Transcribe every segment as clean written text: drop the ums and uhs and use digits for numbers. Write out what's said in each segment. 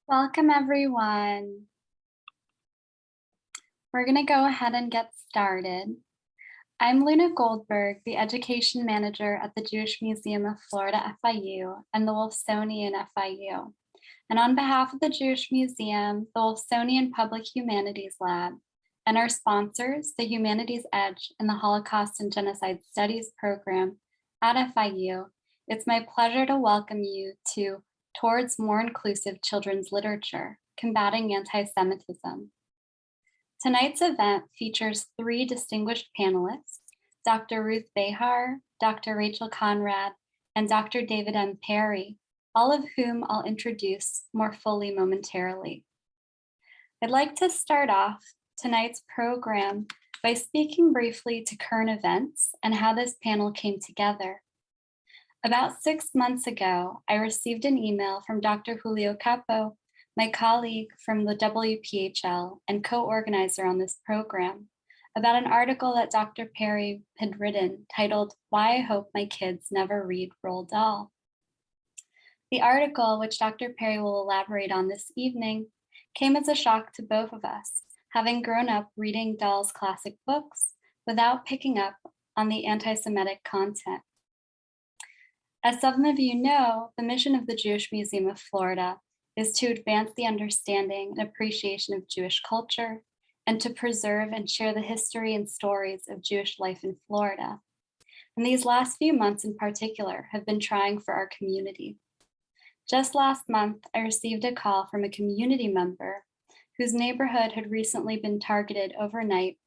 Welcome, everyone. We're going to go ahead and get started. I'm Luna Goldberg, the Education Manager at the Jewish Museum of Florida FIU and the Wolfsonian FIU. And on behalf of the Jewish Museum, the Wolfsonian Public Humanities Lab, and our sponsors, the Humanities Edge and the Holocaust and Genocide Studies program at FIU, it's my pleasure to welcome you to Towards More Inclusive Children's Literature, Combating Antisemitism. Tonight's event features three distinguished panelists, Dr. Ruth Behar, Dr. Rachel Conrad, and Dr. David M. Perry, all of whom I'll introduce more fully momentarily. I'd like to start off tonight's program by speaking briefly to current events and how this panel came together. About 6 months ago, I received an email from Dr. Julio Capo, my colleague from the WPHL and co-organizer on this program, about an article that Dr. Perry had written titled, "Why I Hope My Kids Never Read Roald Dahl." The article, which Dr. Perry will elaborate on this evening, came as a shock to both of us, having grown up reading Dahl's classic books without picking up on the anti-Semitic content. As some of you know, the mission of the Jewish Museum of Florida is to advance the understanding and appreciation of Jewish culture and to preserve and share the history and stories of Jewish life in Florida. And these last few months in particular have been trying for our community. Just last month, I received a call from a community member whose neighborhood had recently been targeted overnight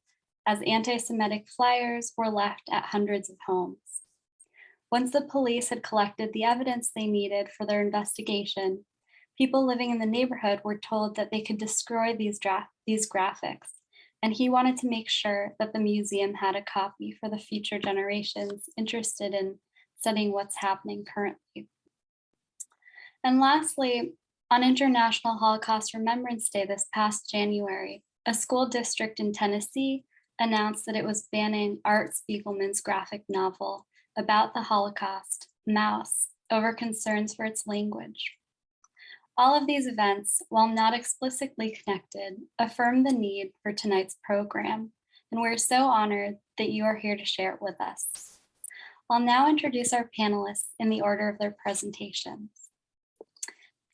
as anti-Semitic flyers were left at hundreds of homes. Once the police had collected the evidence they needed for their investigation, people living in the neighborhood were told that they could destroy these graphics, and he wanted to make sure that the museum had a copy for the future generations interested in studying what's happening currently. And lastly, on International Holocaust Remembrance Day this past January, a school district in Tennessee announced that it was banning Art Spiegelman's graphic novel about the Holocaust, Mouse, over concerns for its language. All of these events, while not explicitly connected, affirm the need for tonight's program, and we're so honored that you are here to share it with us. I'll now introduce our panelists in the order of their presentations.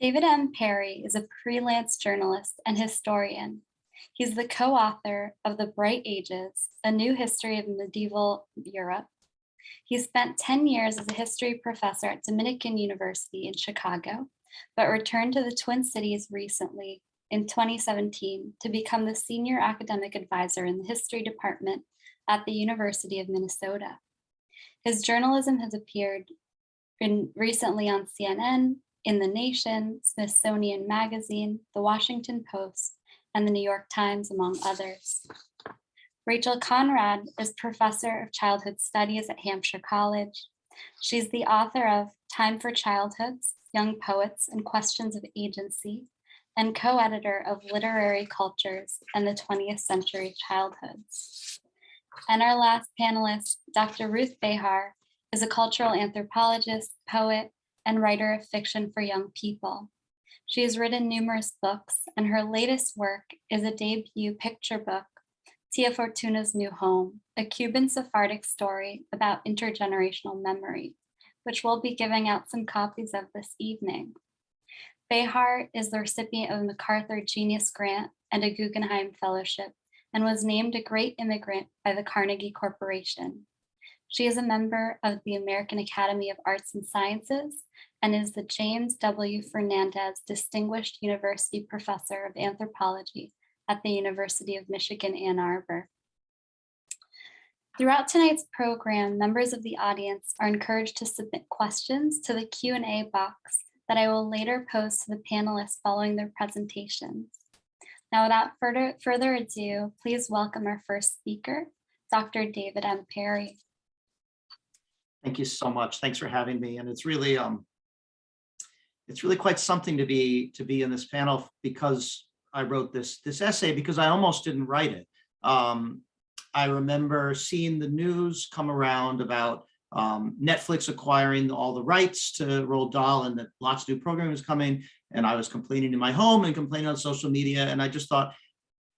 David M. Perry is a freelance journalist and historian. He's the co-author of The Bright Ages, A New History of Medieval Europe. He spent 10 years as a history professor at Dominican University in Chicago, but returned to the Twin Cities recently in 2017 to become the senior academic advisor in the history department at the University of Minnesota. His journalism has appeared recently on CNN, in The Nation, Smithsonian Magazine, The Washington Post, and the New York Times, among others. Rachel Conrad is professor of childhood studies at Hampshire College. She's the author of Time for Childhoods, Young Poets and Questions of Agency, and co-editor of Literary Cultures and the 20th Century Childhoods. And our last panelist, Dr. Ruth Behar, is a cultural anthropologist, poet, and writer of fiction for young people. She has written numerous books, and her latest work is a debut picture book, Tia Fortuna's New Home, a Cuban Sephardic story about intergenerational memory, which we'll be giving out some copies of this evening. Behar is the recipient of a MacArthur Genius Grant and a Guggenheim Fellowship, and was named a Great Immigrant by the Carnegie Corporation. She is a member of the American Academy of Arts and Sciences and is the James W. Fernandez Distinguished University Professor of Anthropology at the University of Michigan, Ann Arbor. Throughout tonight's program, members of the audience are encouraged to submit questions to the Q&A box that I will later pose to the panelists following their presentations. Now, without further ado, please welcome our first speaker, Dr. David M. Perry. Thank you so much. Thanks for having me. And it's really quite something to be in this panel, because I wrote this essay because I almost didn't write it. I remember seeing the news come around about Netflix acquiring all the rights to Roald Dahl, and that lots of new programming was coming. And I was complaining in my home and complaining on social media. And I just thought,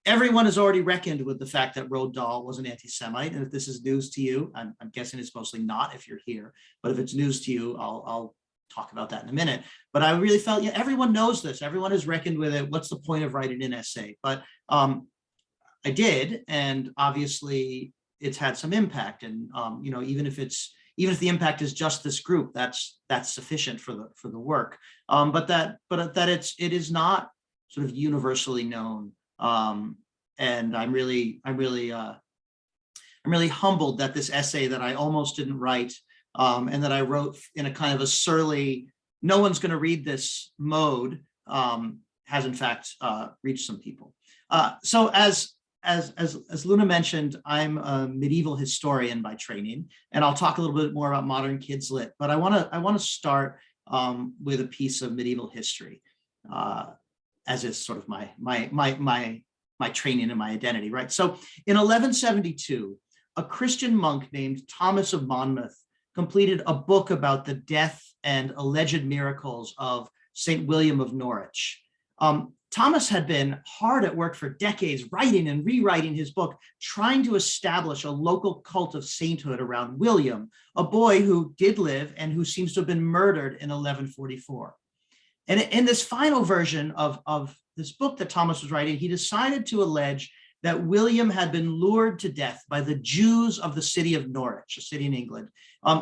everyone has already reckoned with the fact that Roald Dahl was an anti-Semite. And if this is news to you, I'm guessing it's mostly not if you're here, but if it's news to you, I'll talk about that in a minute. But I really felt, yeah, everyone knows this. Everyone has reckoned with it. What's the point of writing an essay? But I did, and obviously it's had some impact. And even if the impact is just this group, that's sufficient for the work. But it is not sort of universally known. And I'm really humbled that this essay that I almost didn't write, and that I wrote in a kind of a surly, no one's going to read this mode, has in fact reached some people. So as Luna mentioned, I'm a medieval historian by training, and I'll talk a little bit more about modern kids lit. But I want to start with a piece of medieval history, as is sort of my training and my identity, right? So in 1172, a Christian monk named Thomas of Monmouth completed a book about the death and alleged miracles of St. William of Norwich. Thomas had been hard at work for decades, writing and rewriting his book, trying to establish a local cult of sainthood around William, a boy who did live and who seems to have been murdered in 1144. And in this final version of this book that Thomas was writing, he decided to allege that William had been lured to death by the Jews of the city of Norwich, a city in England,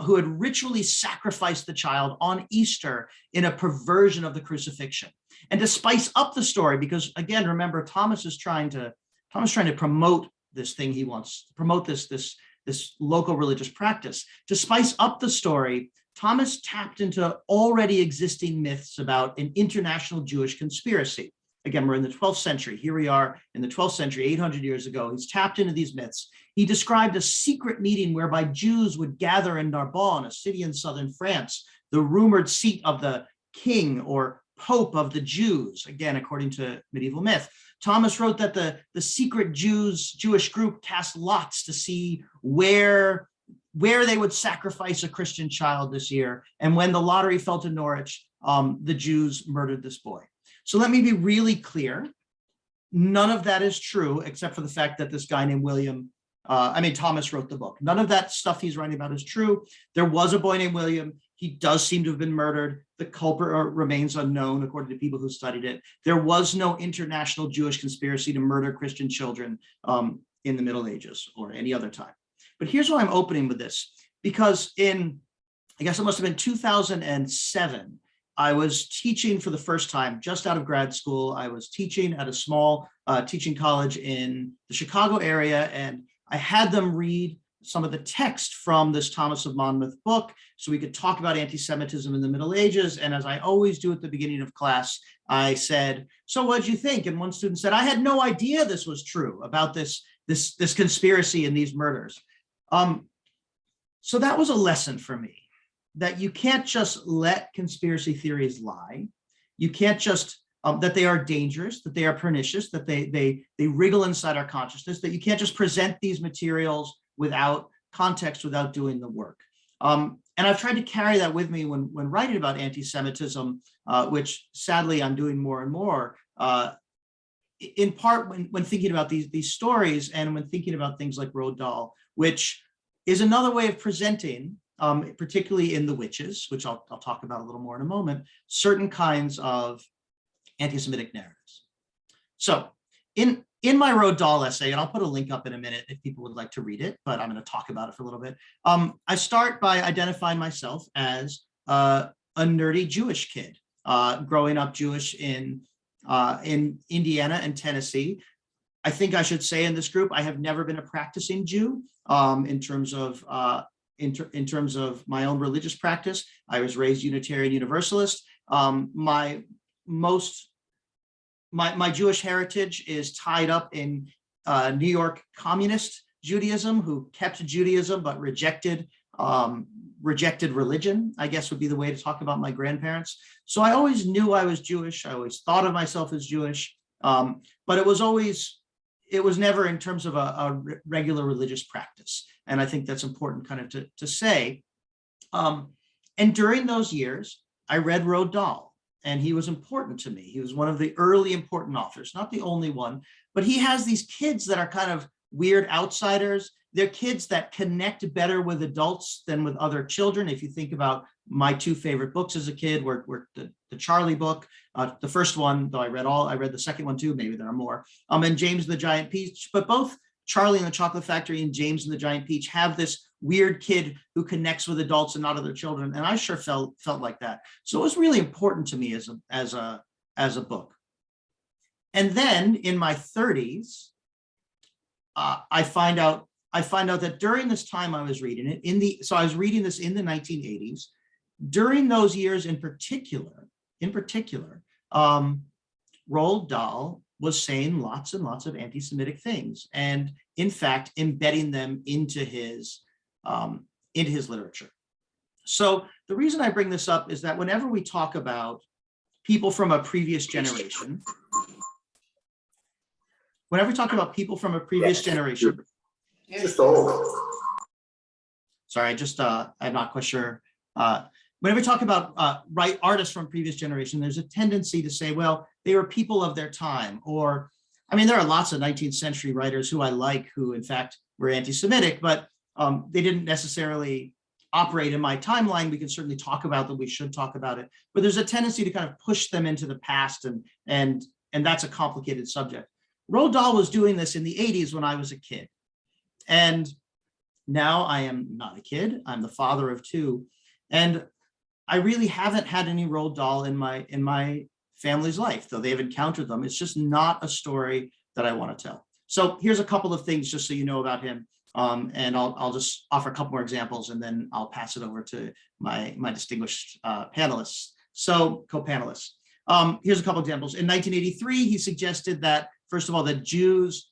who had ritually sacrificed the child on Easter in a perversion of the crucifixion. And to spice up the story, because again, remember, Thomas is trying to promote this thing he wants, promote this local religious practice. To spice up the story, Thomas tapped into already existing myths about an international Jewish conspiracy. Again, we're in the 12th century. Here we are in the 12th century, 800 years ago. He's tapped into these myths. He described a secret meeting whereby Jews would gather in Narbonne, a city in southern France, the rumored seat of the king or Pope of the Jews, again, according to medieval myth. Thomas wrote that the secret Jewish group cast lots to see where they would sacrifice a Christian child this year. And when the lottery fell to Norwich, the Jews murdered this boy. So let me be really clear. None of that is true, except for the fact that this guy named Thomas wrote the book. None of that stuff he's writing about is true. There was a boy named William. He does seem to have been murdered. The culprit remains unknown, according to people who studied it. There was no international Jewish conspiracy to murder Christian children in the Middle Ages or any other time. But here's why I'm opening with this, because I guess it must have been 2007, I was teaching for the first time, just out of grad school. I was teaching at a small teaching college in the Chicago area, and I had them read some of the text from this Thomas of Monmouth book so we could talk about anti-Semitism in the Middle Ages. And as I always do at the beginning of class, I said, so what did you think? And one student said, I had no idea this was true about this conspiracy and these murders. So that was a lesson for me, that you can't just let conspiracy theories lie. You can't just, that they are dangerous, that they are pernicious, that they wriggle inside our consciousness, that you can't just present these materials without context, without doing the work. And I've tried to carry that with me when writing about anti-Semitism, which sadly I'm doing more and more, in part when thinking about these stories and when thinking about things like Roald Dahl, which is another way of presenting, particularly in The Witches, which I'll talk about a little more in a moment, certain kinds of anti-Semitic narratives. So in my Roald Dahl essay, and I'll put a link up in a minute if people would like to read it, but I'm going to talk about it for a little bit. I start by identifying myself as a nerdy Jewish kid, growing up Jewish in Indiana and Tennessee. I think I should say in this group, I have never been a practicing Jew in terms of my own religious practice. I was raised Unitarian Universalist. My Jewish heritage is tied up in New York communist Judaism, who kept Judaism but rejected religion, I guess would be the way to talk about my grandparents. So I always knew I was Jewish. I always thought of myself as Jewish, but it was never in terms of a regular religious practice. And I think that's important kind of to say. And during those years, I read Roald Dahl, and he was important to me. He was one of the early important authors, not the only one, but he has these kids that are kind of weird outsiders. They're kids that connect better with adults than with other children. If you think about my two favorite books as a kid, were the Charlie book, the first one, though I read the second one too, maybe there are more, and James and the Giant Peach, but both Charlie and the Chocolate Factory and James and the Giant Peach have this weird kid who connects with adults and not other children. And I sure felt like that. So it was really important to me as a book. And then in my 30s, I find out that during this time I was reading it so I was reading this in the 1980s. During those years in particular, Roald Dahl was saying lots and lots of anti-Semitic things, and in fact, embedding them into his literature. So the reason I bring this up is that whenever we talk about people from a previous generation, sorry, I'm not quite sure. Whenever we talk about artists from previous generation, there's a tendency to say, well, they were people of their time. Or, I mean, there are lots of 19th century writers who I like who, in fact, were anti-Semitic, but they didn't necessarily operate in my timeline. We can certainly talk about them. We should talk about it. But there's a tendency to kind of push them into the past, and that's a complicated subject. Roald Dahl was doing this in the 80s when I was a kid. And now I am not a kid. I'm the father of two. And I really haven't had any Roald Dahl in my family's life, though they've encountered them. It's just not a story that I want to tell. So here's a couple of things just so you know about him. And I'll just offer a couple more examples, and then I'll pass it over to my distinguished panelists. So co-panelists. Here's a couple examples. In 1983, he suggested that, first of all, that Jews,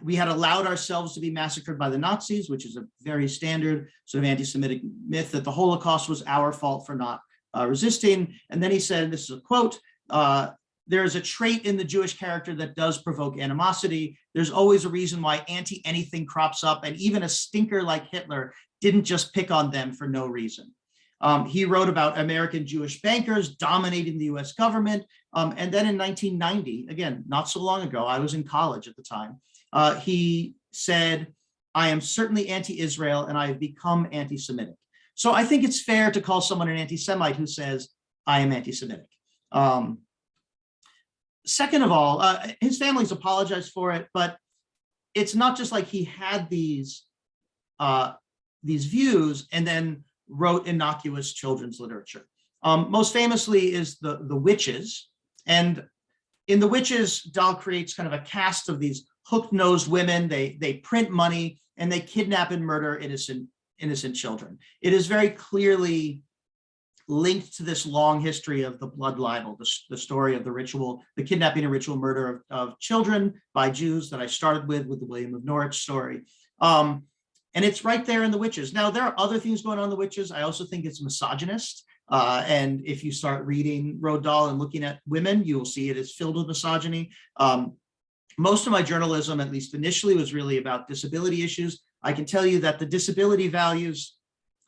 we had allowed ourselves to be massacred by the Nazis, which is a very standard sort of anti-Semitic myth, that the Holocaust was our fault for not resisting. And then he said, and this is a quote, there is a trait in the Jewish character that does provoke animosity. There's always a reason why anti-anything crops up, and even a stinker like Hitler didn't just pick on them for no reason. He wrote about American Jewish bankers dominating the US government. And then in 1990, again, not so long ago, I was in college at the time, he said, I am certainly anti-Israel and I have become anti-Semitic. So I think it's fair to call someone an anti-Semite who says, I am anti-Semitic. Second of all, his family's apologized for it, but it's not just like he had these views and then wrote innocuous children's literature. Most famously is the Witches. And in The Witches, Dahl creates kind of a cast of these hook-nosed women. They print money and they kidnap and murder innocent children. It is very clearly linked to this long history of the blood libel, the story of the kidnapping and ritual murder of children by Jews that I started with the William of Norwich story. And it's right there in The Witches. Now, there are other things going on in The Witches. I also think it's misogynist. And if you start reading Roald Dahl and looking at women, you will see it is filled with misogyny. Most of my journalism, at least initially, was really about disability issues. I can tell you that the disability values,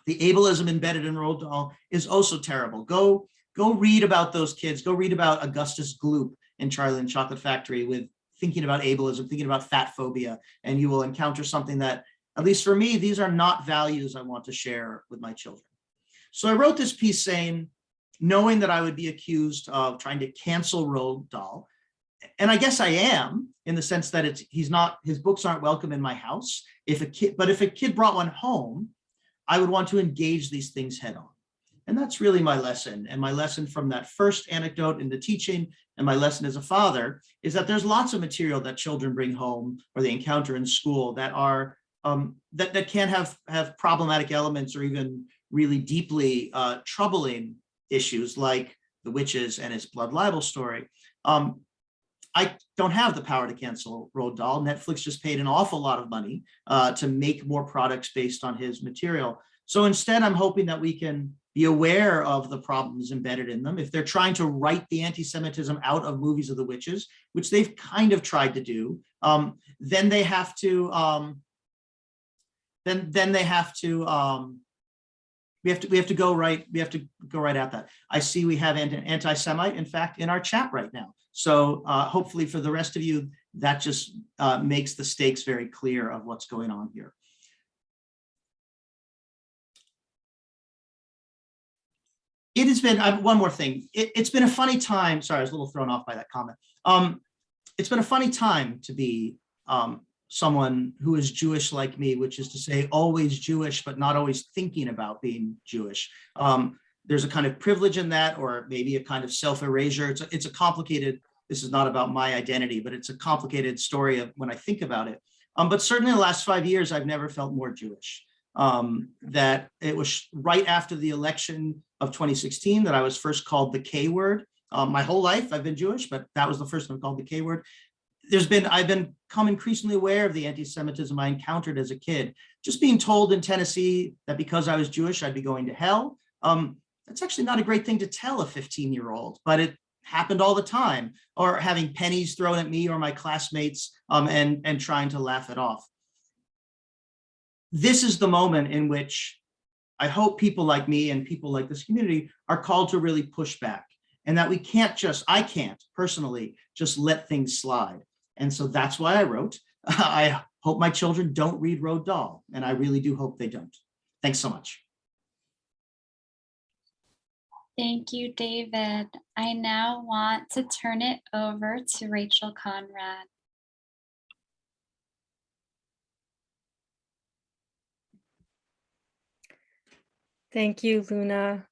the ableism embedded in Roald Dahl is also terrible. Go read about those kids. Go read about Augustus Gloop in Charlie and the Chocolate Factory with thinking about ableism, thinking about fat phobia, and you will encounter something that, at least for me, these are not values I want to share with my children. So I wrote this piece knowing that I would be accused of trying to cancel Roald Dahl. And I guess I am, in the sense that his books aren't welcome in my house. If a kid brought one home, I would want to engage these things head on. And that's really my lesson. And my lesson from that first anecdote in the teaching, and my lesson as a father, is that there's lots of material that children bring home or they encounter in school that are that can have problematic elements or even really deeply troubling issues like The Witches and his blood libel story. I don't have the power to cancel Roald Dahl. Netflix just paid an awful lot of money to make more products based on his material. So instead, I'm hoping that we can be aware of the problems embedded in them. If they're trying to write the anti-Semitism out of movies of the Witches, which they've kind of tried to do, then they have to we have to go right. We have to go right at that. I see we have an anti-Semite, in fact, in our chat right now. So hopefully for the rest of you, that just makes the stakes very clear of what's going on here. It has been, one more thing. It's been a funny time. Sorry, I was a little thrown off by that comment. It's been a funny time to be someone who is Jewish like me, which is to say always Jewish, but not always thinking about being Jewish. There's a kind of privilege in that, or maybe a kind of self-erasure. It's a complicated, this is not about my identity, but it's a complicated story of when I think about it. But certainly in the last 5 years, I've never felt more Jewish. That it was right after the election of 2016 that I was first called the K word. My whole life I've been Jewish, but that was the first time called the K word. I've become increasingly aware of the anti-Semitism I encountered as a kid. Just being told in Tennessee that because I was Jewish, I'd be going to hell. That's actually not a great thing to tell a 15-year-old, but it happened all the time. Or having pennies thrown at me or my classmates and trying to laugh it off. This is the moment in which I hope people like me and people like this community are called to really push back, and that we can't just, I can't personally just let things slide. And so that's why I wrote. I hope my children don't read Roald Dahl, and I really do hope they don't. Thanks so much. Thank you, David. I now want to turn it over to Rachel Conrad. Thank you, Luna.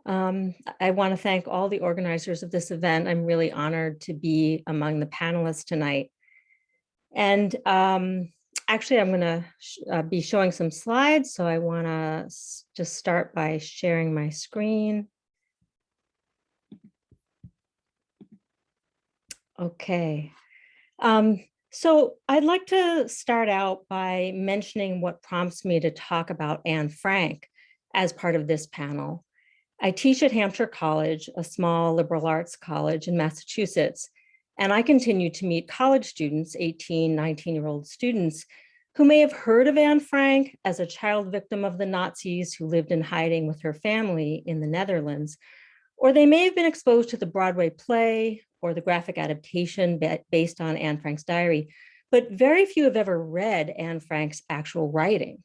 I want to thank all the organizers of this event. I'm really honored to be among the panelists tonight. And actually, I'm going to be showing some slides. So I want to just start by sharing my screen. Okay. So I'd like to start out by mentioning what prompts me to talk about Anne Frank as part of this panel. I teach at Hampshire College, a small liberal arts college in Massachusetts, and I continue to meet college students, 18, 19-year-old students, who may have heard of Anne Frank as a child victim of the Nazis who lived in hiding with her family in the Netherlands, or they may have been exposed to the Broadway play or the graphic adaptation based on Anne Frank's diary, but very few have ever read Anne Frank's actual writing.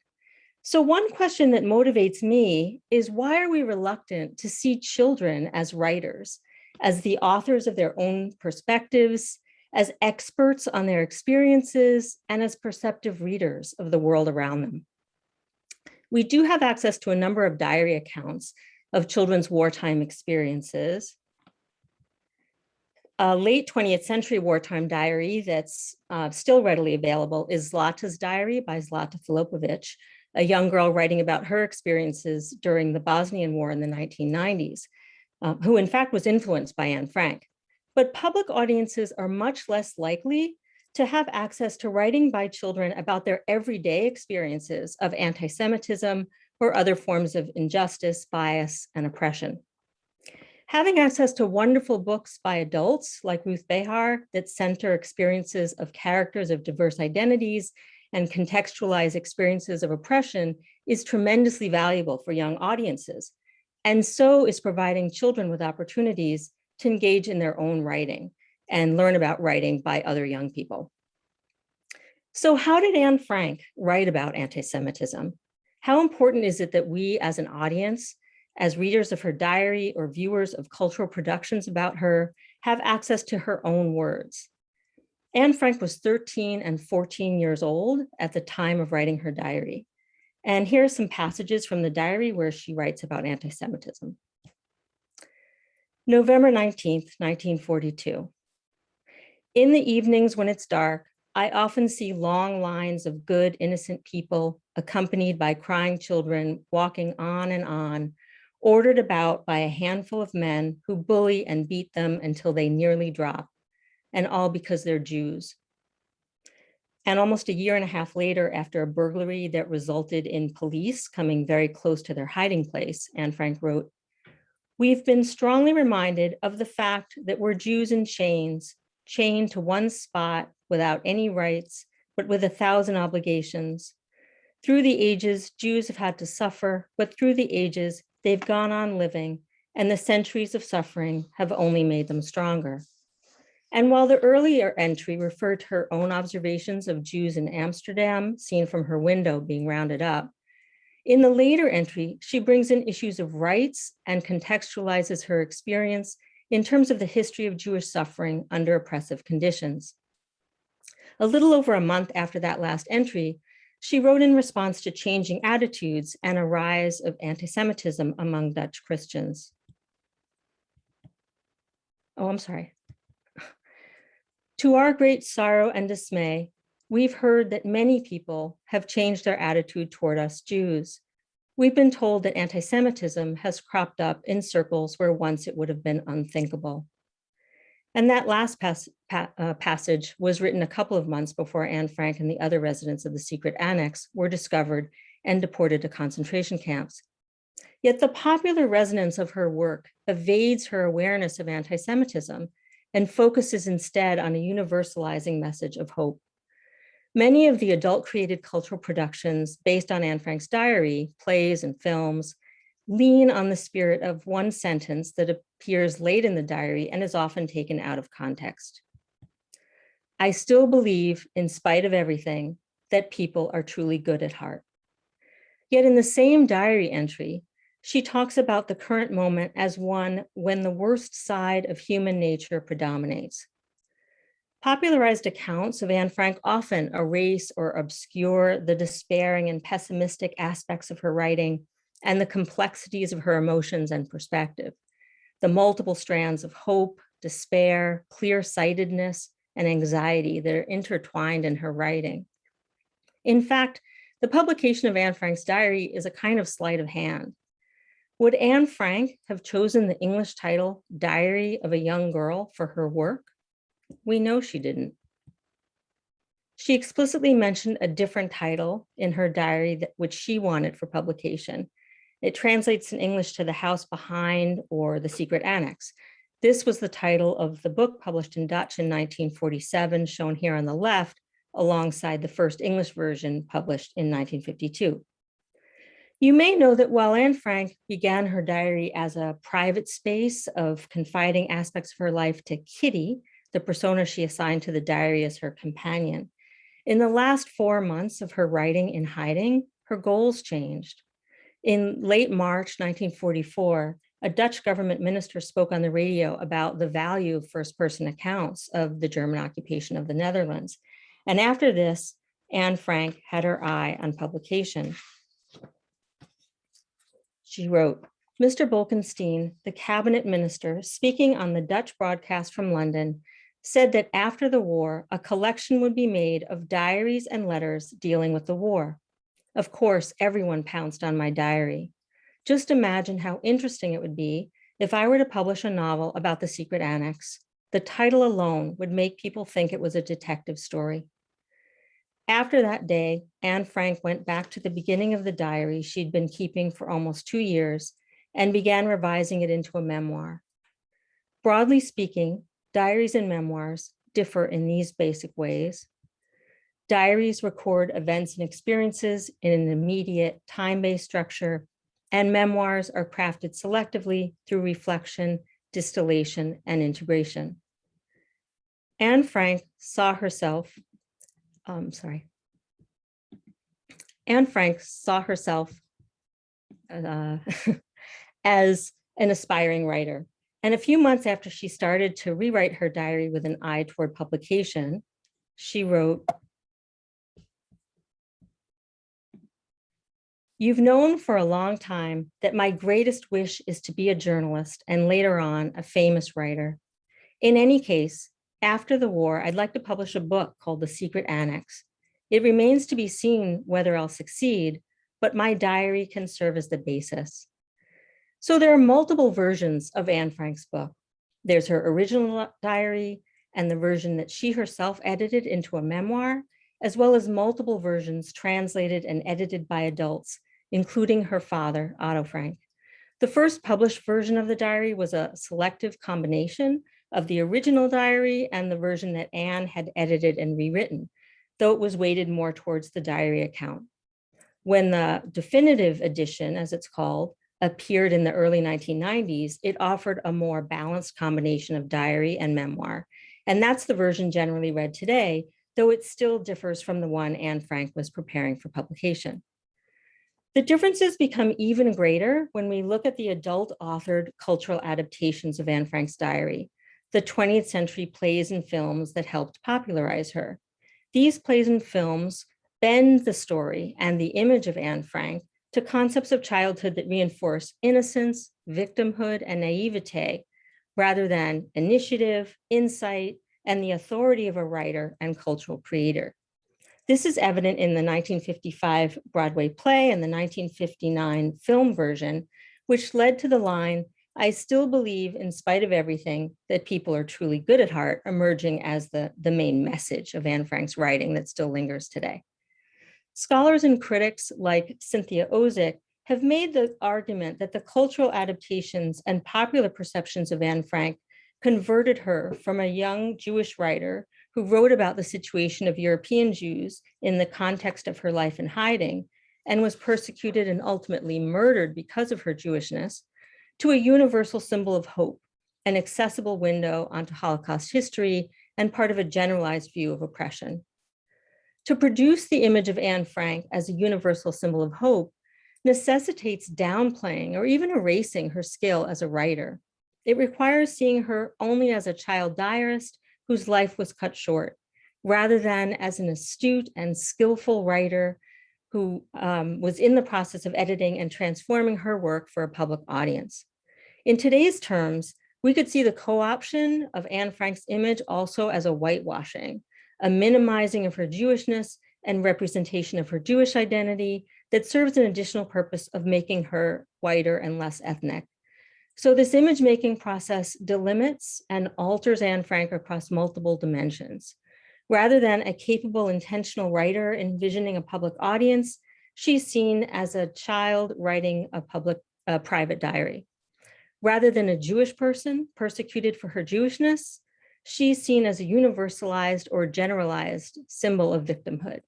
So one question that motivates me is, why are we reluctant to see children as writers, as the authors of their own perspectives, as experts on their experiences, and as perceptive readers of the world around them? We do have access to a number of diary accounts of children's wartime experiences. A late 20th century wartime diary that's still readily available is Zlata's Diary by Zlata Filipovic, a young girl writing about her experiences during the Bosnian War in the 1990s, who in fact was influenced by Anne Frank. But public audiences are much less likely to have access to writing by children about their everyday experiences of anti-Semitism or other forms of injustice, bias, and oppression. Having access to wonderful books by adults like Ruth Behar that center experiences of characters of diverse identities and contextualize experiences of oppression is tremendously valuable for young audiences. And so is providing children with opportunities to engage in their own writing and learn about writing by other young people. So how did Anne Frank write about anti-Semitism? How important is it that we as an audience, as readers of her diary or viewers of cultural productions about her, have access to her own words? Anne Frank was 13 and 14 years old at the time of writing her diary. And here are some passages from the diary where she writes about anti-Semitism. November 19th, 1942. In the evenings when it's dark, I often see long lines of good, innocent people accompanied by crying children walking on and on, ordered about by a handful of men who bully and beat them until they nearly drop, and all because they're Jews. And almost a year and a half later, after a burglary that resulted in police coming very close to their hiding place, Anne Frank wrote, "We've been strongly reminded of the fact that we're Jews in chains, chained to one spot without any rights, but with 1,000 obligations. Through the ages, Jews have had to suffer, but through the ages, they've gone on living, and the centuries of suffering have only made them stronger. And while the earlier entry referred to her own observations of Jews in Amsterdam, seen from her window being rounded up, in the later entry, she brings in issues of rights and contextualizes her experience in terms of the history of Jewish suffering under oppressive conditions. A little over a month after that last entry, she wrote in response to changing attitudes and a rise of anti-Semitism among Dutch Christians. Oh, I'm sorry. To our great sorrow and dismay, we've heard that many people have changed their attitude toward us Jews. We've been told that anti-Semitism has cropped up in circles where once it would have been unthinkable. And that last passage was written a couple of months before Anne Frank and the other residents of the secret annex were discovered and deported to concentration camps. Yet the popular resonance of her work evades her awareness of anti-Semitism and focuses instead on a universalizing message of hope. Many of the adult-created cultural productions based on Anne Frank's diary, plays and films, lean on the spirit of one sentence that appears late in the diary and is often taken out of context. I still believe, in spite of everything, that people are truly good at heart. Yet in the same diary entry, she talks about the current moment as one when the worst side of human nature predominates. Popularized accounts of Anne Frank often erase or obscure the despairing and pessimistic aspects of her writing and the complexities of her emotions and perspective, the multiple strands of hope, despair, clear-sightedness, and anxiety that are intertwined in her writing. In fact, the publication of Anne Frank's diary is a kind of sleight of hand. Would Anne Frank have chosen the English title Diary of a Young Girl for her work? We know she didn't. She explicitly mentioned a different title in her diary which she wanted for publication. It translates in English to The House Behind or The Secret Annex. This was the title of the book published in Dutch in 1947, shown here on the left, alongside the first English version published in 1952. You may know that while Anne Frank began her diary as a private space of confiding aspects of her life to Kitty, the persona she assigned to the diary as her companion, in the last 4 months of her writing in hiding, her goals changed. In late March 1944, a Dutch government minister spoke on the radio about the value of first-person accounts of the German occupation of the Netherlands. And after this, Anne Frank had her eye on publication. She wrote, Mr. Bolkestein, the cabinet minister, speaking on the Dutch broadcast from London, said that after the war, a collection would be made of diaries and letters dealing with the war. Of course, everyone pounced on my diary. Just imagine how interesting it would be if I were to publish a novel about the secret annex. The title alone would make people think it was a detective story. After that day, Anne Frank went back to the beginning of the diary she'd been keeping for almost 2 years and began revising it into a memoir. Broadly speaking, diaries and memoirs differ in these basic ways. Diaries record events and experiences in an immediate time-based structure, and memoirs are crafted selectively through reflection, distillation, and integration. Anne Frank saw herself, Anne Frank saw herself as an aspiring writer. And a few months after she started to rewrite her diary with an eye toward publication, she wrote, "You've known for a long time that my greatest wish is to be a journalist and later on a famous writer. In any case, after the war, I'd like to publish a book called The Secret Annex. It remains to be seen whether I'll succeed, but my diary can serve as the basis." So there are multiple versions of Anne Frank's book. There's her original diary and the version that she herself edited into a memoir, as well as multiple versions translated and edited by adults, including her father, Otto Frank. The first published version of the diary was a selective combination of the original diary and the version that Anne had edited and rewritten, though it was weighted more towards the diary account. When the definitive edition, as it's called, appeared in the early 1990s, it offered a more balanced combination of diary and memoir. And that's the version generally read today, though it still differs from the one Anne Frank was preparing for publication. The differences become even greater when we look at the adult authored cultural adaptations of Anne Frank's diary, the 20th century plays and films that helped popularize her. These plays and films bend the story and the image of Anne Frank to concepts of childhood that reinforce innocence, victimhood, and naivete, rather than initiative, insight, and the authority of a writer and cultural creator. This is evident in the 1955 Broadway play and the 1959 film version, which led to the line, "I still believe, in spite of everything, that people are truly good at heart," emerging as the main message of Anne Frank's writing that still lingers today. Scholars and critics like Cynthia Ozick have made the argument that the cultural adaptations and popular perceptions of Anne Frank converted her from a young Jewish writer who wrote about the situation of European Jews in the context of her life in hiding and was persecuted and ultimately murdered because of her Jewishness, to a universal symbol of hope, an accessible window onto Holocaust history and part of a generalized view of oppression. To produce the image of Anne Frank as a universal symbol of hope necessitates downplaying or even erasing her skill as a writer. It requires seeing her only as a child diarist whose life was cut short, rather than as an astute and skillful writer who was in the process of editing and transforming her work for a public audience. In today's terms, we could see the co-option of Anne Frank's image also as a whitewashing, a minimizing of her Jewishness and representation of her Jewish identity that serves an additional purpose of making her whiter and less ethnic. So this image-making process delimits and alters Anne Frank across multiple dimensions. Rather than a capable, intentional writer envisioning a public audience, she's seen as a child writing a private diary. Rather than a Jewish person persecuted for her Jewishness, she's seen as a universalized or generalized symbol of victimhood.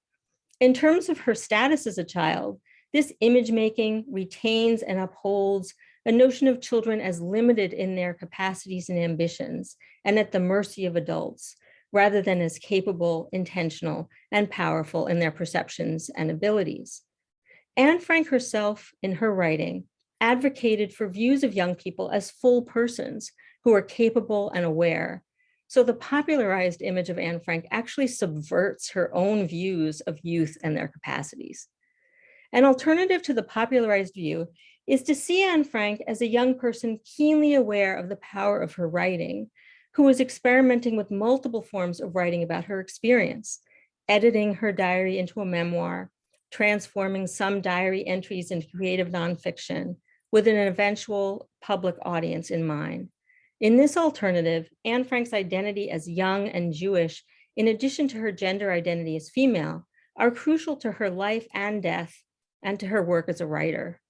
In terms of her status as a child, this image-making retains and upholds a notion of children as limited in their capacities and ambitions and at the mercy of adults, rather than as capable, intentional, and powerful in their perceptions and abilities. Anne Frank herself, in her writing, advocated for views of young people as full persons who are capable and aware. So the popularized image of Anne Frank actually subverts her own views of youth and their capacities. An alternative to the popularized view is to see Anne Frank as a young person keenly aware of the power of her writing, who was experimenting with multiple forms of writing about her experience, editing her diary into a memoir, transforming some diary entries into creative nonfiction with an eventual public audience in mind. In this alternative, Anne Frank's identity as young and Jewish, in addition to her gender identity as female, are crucial to her life and death and to her work as a writer.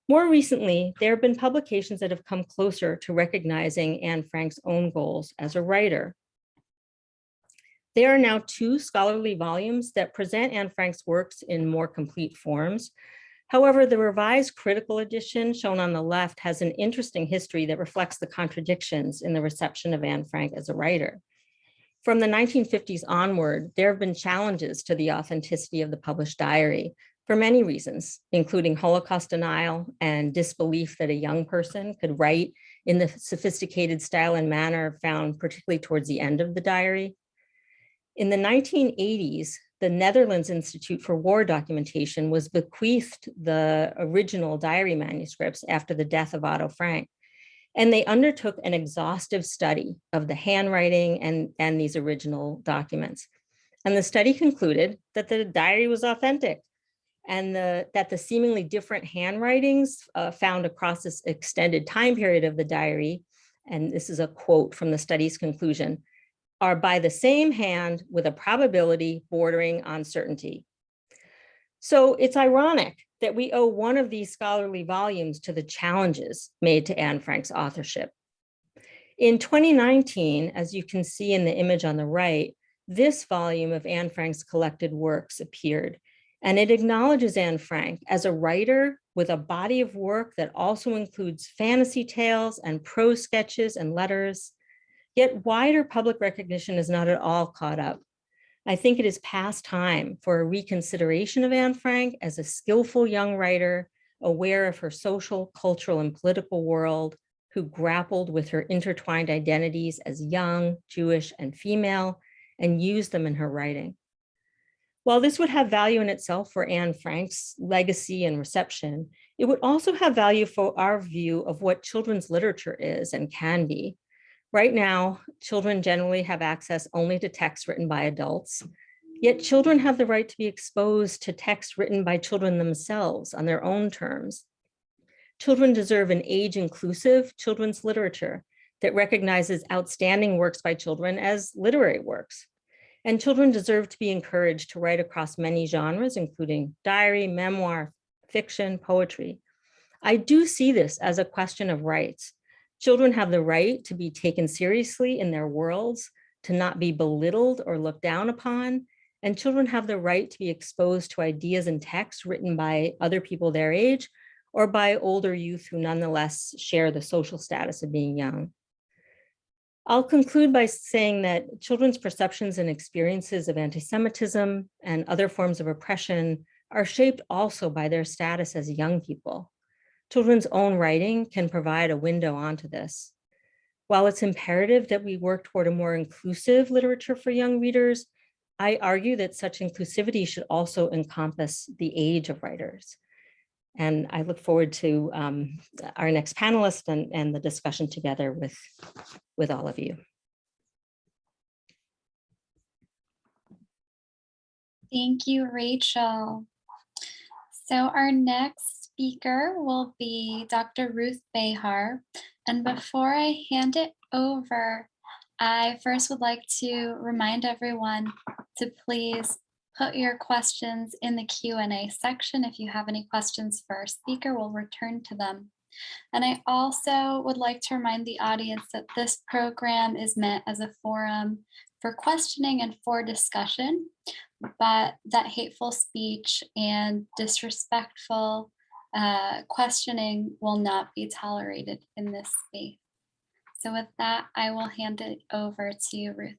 More recently, there have been publications that have come closer to recognizing Anne Frank's own goals as a writer. There are now 2 scholarly volumes that present Anne Frank's works in more complete forms. However, the revised critical edition shown on the left has an interesting history that reflects the contradictions in the reception of Anne Frank as a writer. From the 1950s onward, there have been challenges to the authenticity of the published diary for many reasons, including Holocaust denial and disbelief that a young person could write in the sophisticated style and manner found particularly towards the end of the diary. In the 1980s, the Netherlands Institute for War Documentation was bequeathed the original diary manuscripts after the death of Otto Frank. And they undertook an exhaustive study of the handwriting and these original documents. And the study concluded that the diary was authentic and that the seemingly different handwritings found across this extended time period of the diary, and this is a quote from the study's conclusion, are by the same hand with a probability bordering on certainty. So it's ironic that we owe one of these scholarly volumes to the challenges made to Anne Frank's authorship. In 2019, as you can see in the image on the right, this volume of Anne Frank's collected works appeared. And it acknowledges Anne Frank as a writer with a body of work that also includes fantasy tales and prose sketches and letters. Yet wider public recognition is not at all caught up. I think it is past time for a reconsideration of Anne Frank as a skillful young writer, aware of her social, cultural, and political world, who grappled with her intertwined identities as young, Jewish, and female, and used them in her writing. While this would have value in itself for Anne Frank's legacy and reception, it would also have value for our view of what children's literature is and can be. Right now, children generally have access only to texts written by adults, yet children have the right to be exposed to texts written by children themselves on their own terms. Children deserve an age-inclusive children's literature that recognizes outstanding works by children as literary works. And children deserve to be encouraged to write across many genres, including diary, memoir, fiction, poetry. I do see this as a question of rights. Children have the right to be taken seriously in their worlds, to not be belittled or looked down upon, and children have the right to be exposed to ideas and texts written by other people their age or by older youth who nonetheless share the social status of being young. I'll conclude by saying that children's perceptions and experiences of anti-Semitism and other forms of oppression are shaped also by their status as young people. Children's own writing can provide a window onto this. While it's imperative that we work toward a more inclusive literature for young readers, I argue that such inclusivity should also encompass the age of writers. And I look forward to our next panelist and the discussion together with all of you. Thank you, Rachel. So our next speaker will be Dr. Ruth Behar. And before I hand it over, I first would like to remind everyone to please put your questions in the Q&A section. If you have any questions for our speaker, we'll return to them. And I also would like to remind the audience that this program is meant as a forum for questioning and for discussion, but that hateful speech and disrespectful questioning will not be tolerated in this space. So with that, I will hand it over to you, Ruth.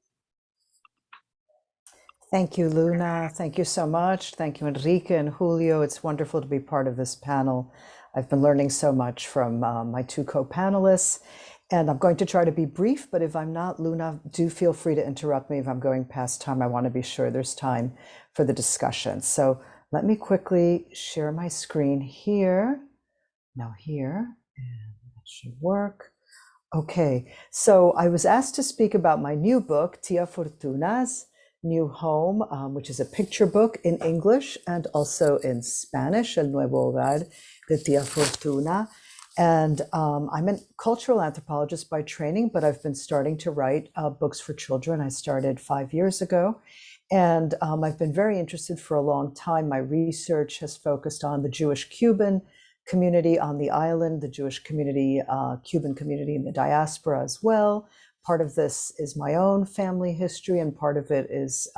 Thank you, Luna. Thank you so much. Thank you, Enrique and Julio. It's wonderful to be part of this panel. I've been learning so much from my two co-panelists, and I'm going to try to be brief, but if I'm not, Luna, do feel free to interrupt me if I'm going past time. I want to be sure there's time for the discussion. So let me quickly share my screen here. Now here, and that should work. Okay, so I was asked to speak about my new book, Tia Fortuna's New Home, which is a picture book in English and also in Spanish, El Nuevo Hogar de Tia Fortuna. And I'm a cultural anthropologist by training, but I've been starting to write books for children. I started 5 years ago, and I've been very interested for a long time. My research has focused on the Jewish Cuban community on the island, the Jewish community, Cuban community in the diaspora as well. Part of this is my own family history, and part of it is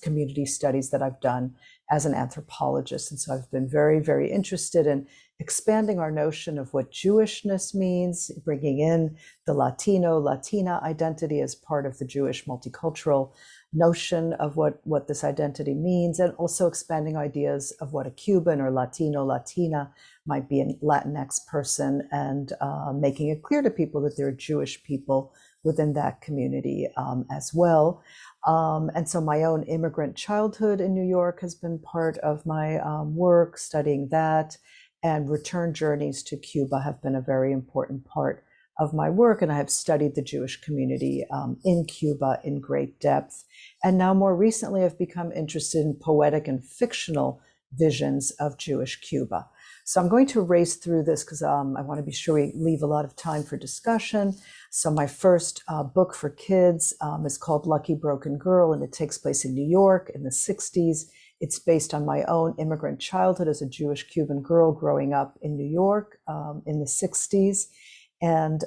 community studies that I've done as an anthropologist. And so I've been very, very interested in expanding our notion of what Jewishness means, bringing in the Latina identity as part of the Jewish multicultural notion of what this identity means, and also expanding ideas of what a Cuban or Latina might be, a Latinx person, and making it clear to people that there are Jewish people within that community as well. And so my own immigrant childhood in New York has been part of my work, studying that, and return journeys to Cuba have been a very important part of my work. And I have studied the Jewish community in Cuba in great depth. And now more recently, I've become interested in poetic and fictional visions of Jewish Cuba. So I'm going to race through this because I want to be sure we leave a lot of time for discussion. So my first book for kids is called Lucky Broken Girl, and it takes place in New York in the 60s. It's based on my own immigrant childhood as a Jewish Cuban girl growing up in New York in the 60s. And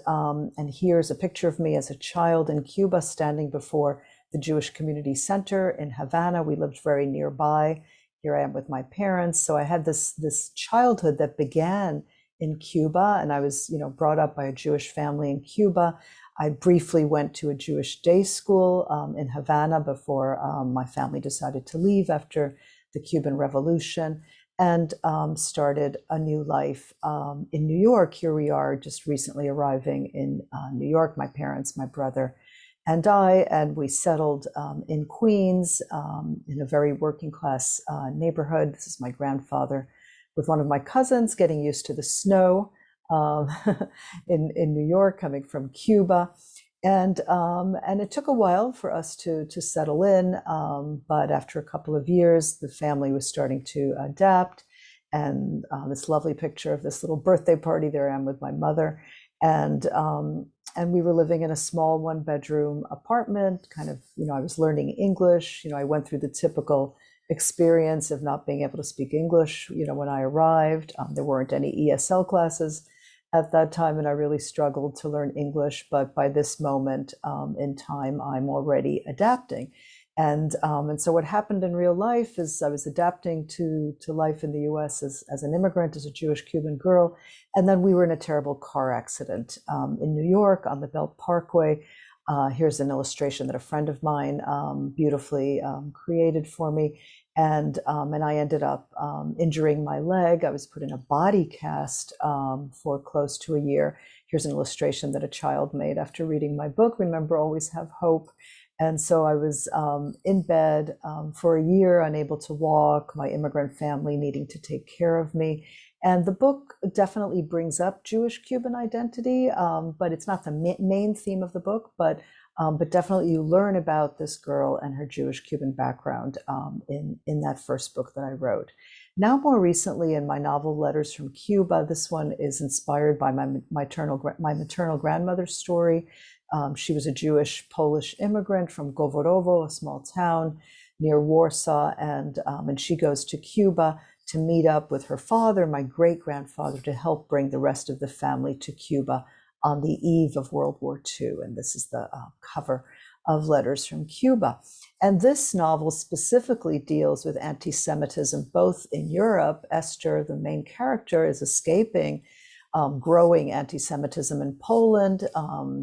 here's a picture of me as a child in Cuba standing before the Jewish Community Center in Havana. We lived very nearby. here I am with my parents. So I had this childhood that began in Cuba, and I was, brought up by a Jewish family in Cuba. I briefly went to a Jewish day school in Havana before my family decided to leave after the Cuban Revolution, and started a new life in New York. Here we are, just recently arriving in New York, my parents, my brother, and we settled in Queens in a very working class neighborhood. This is my grandfather with one of my cousins, getting used to the snow in New York, coming from Cuba. And it took a while for us to settle in, but after a couple of years, the family was starting to adapt. And this lovely picture of this little birthday party, there I am with my mother, and we were living in a small 1-bedroom apartment. Kind of, I was learning English. I went through the typical experience of not being able to speak English. When I arrived, there weren't any ESL classes at that time, and I really struggled to learn English. But by this moment in time, I'm already adapting. And so what happened in real life is I was adapting to life in the US as an immigrant, as a Jewish Cuban girl. And then we were in a terrible car accident in New York on the Belt Parkway. Here's an illustration that a friend of mine beautifully created for me. And I ended up injuring my leg. I was put in a body cast for close to a year. Here's an illustration that a child made after reading my book, Remember, Always Have Hope. And so I was in bed for a year, unable to walk, my immigrant family needing to take care of me. And the book definitely brings up Jewish Cuban identity, but it's not the main theme of the book, but definitely you learn about this girl and her Jewish Cuban background in that first book that I wrote. Now, more recently, in my novel Letters from Cuba, this one is inspired by my maternal grandmother's story. She was a Jewish Polish immigrant from Goworowo, a small town near Warsaw, and she goes to Cuba to meet up with her father, my great-grandfather, to help bring the rest of the family to Cuba on the eve of World War II. And this is the cover of Letters from Cuba. And this novel specifically deals with anti-Semitism, both in Europe. Esther, the main character, is escaping growing anti-Semitism in Poland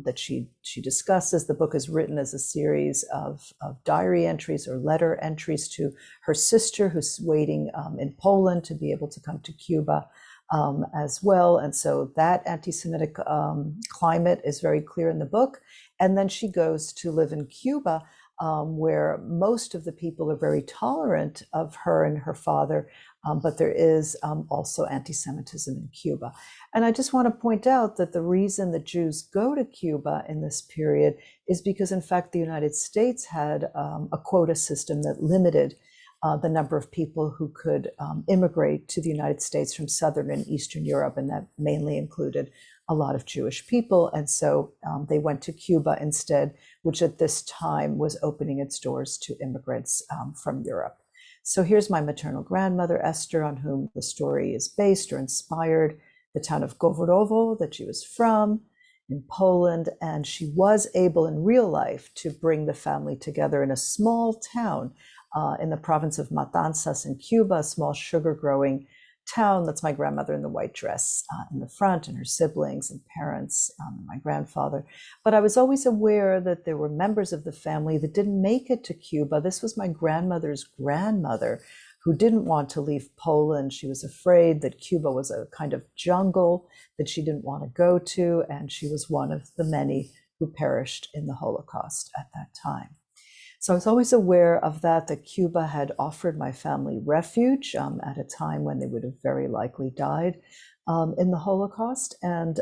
that she discusses. The book is written as a series of diary entries or letter entries to her sister, who's waiting in Poland to be able to come to Cuba as well. And so that anti-Semitic climate is very clear in the book. And then she goes to live in Cuba, where most of the people are very tolerant of her and her father, but there is also anti-Semitism in Cuba. And I just want to point out that the reason that Jews go to Cuba in this period is because, in fact, the United States had a quota system that limited the number of people who could immigrate to the United States from Southern and Eastern Europe, and that mainly included a lot of Jewish people. And so they went to Cuba instead, which at this time was opening its doors to immigrants from Europe. So here's my maternal grandmother, Esther, on whom the story is based or inspired, the town of Goworowo that she was from in Poland. And she was able in real life to bring the family together in a small town in the province of Matanzas in Cuba, a small sugar growing town. That's my grandmother in the white dress in the front, and her siblings and parents, and my grandfather. But I was always aware that there were members of the family that didn't make it to Cuba. This was my grandmother's grandmother, who didn't want to leave Poland. She was afraid that Cuba was a kind of jungle that she didn't want to go to, and she was one of the many who perished in the Holocaust at that time. So I was always aware of that Cuba had offered my family refuge at a time when they would have very likely died in the Holocaust. And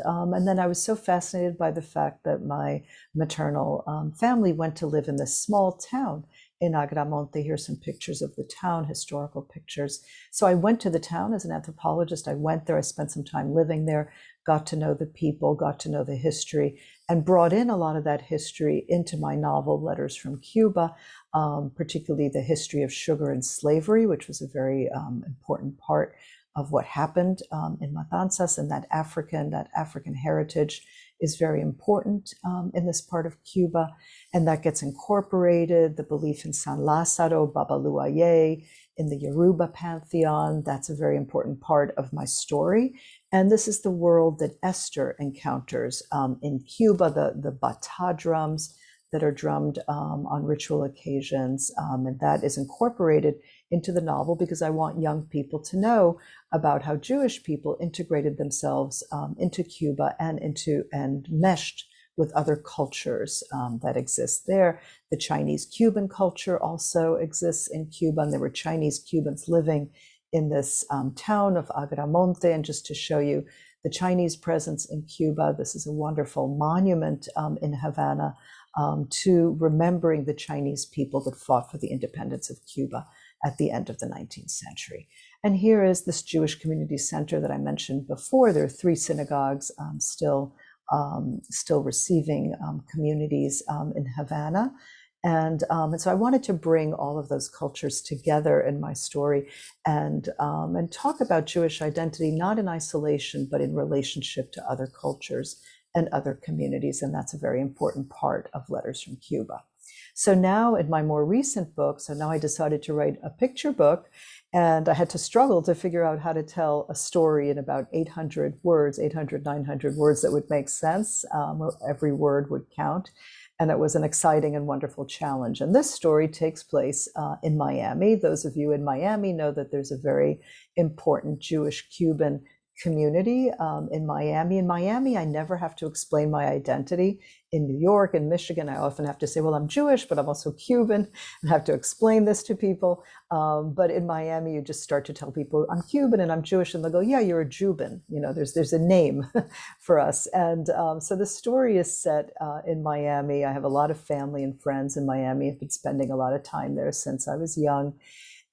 then I was so fascinated by the fact that my maternal family went to live in this small town in Agramonte. Here's some pictures of the town, historical pictures. So I went to the town as an anthropologist. I went there, I spent some time living there, got to know the people, got to know the history, and brought in a lot of that history into my novel, Letters from Cuba, particularly the history of sugar and slavery, which was a very important part of what happened in Matanzas, and that African heritage is very important in this part of Cuba, and that gets incorporated, the belief in San Lázaro, Babaluaye, in the Yoruba pantheon. That's a very important part of my story. And this is the world that Esther encounters in Cuba, the bata drums that are drummed on ritual occasions. And that is incorporated into the novel because I want young people to know about how Jewish people integrated themselves into Cuba and meshed with other cultures that exist there. The Chinese-Cuban culture also exists in Cuba, and there were Chinese Cubans living in this town of Agramonte. And just to show you the Chinese presence in Cuba, this is a wonderful monument in Havana to remembering the Chinese people that fought for the independence of Cuba at the end of the 19th century. And here is this Jewish community center that I mentioned before. There are 3 synagogues still receiving communities in Havana. And so I wanted to bring all of those cultures together in my story and talk about Jewish identity, not in isolation, but in relationship to other cultures and other communities. And that's a very important part of Letters from Cuba. So now in my more recent book, now I decided to write a picture book, and I had to struggle to figure out how to tell a story in about 800 words, 800, 900 words that would make sense, where every word would count. And it was an exciting and wonderful challenge. And this story takes place in Miami. Those of you in Miami know that there's a very important Jewish-Cuban community in Miami. In Miami, I never have to explain my identity. In New York and Michigan, I often have to say, well, I'm Jewish, but I'm also Cuban, and have to explain this to people. But in Miami, you just start to tell people, I'm Cuban and I'm Jewish, and they'll go, yeah, you're a Juban. You know, there's a name for us. And so the story is set in Miami. I have a lot of family and friends in Miami. I've been spending a lot of time there since I was young.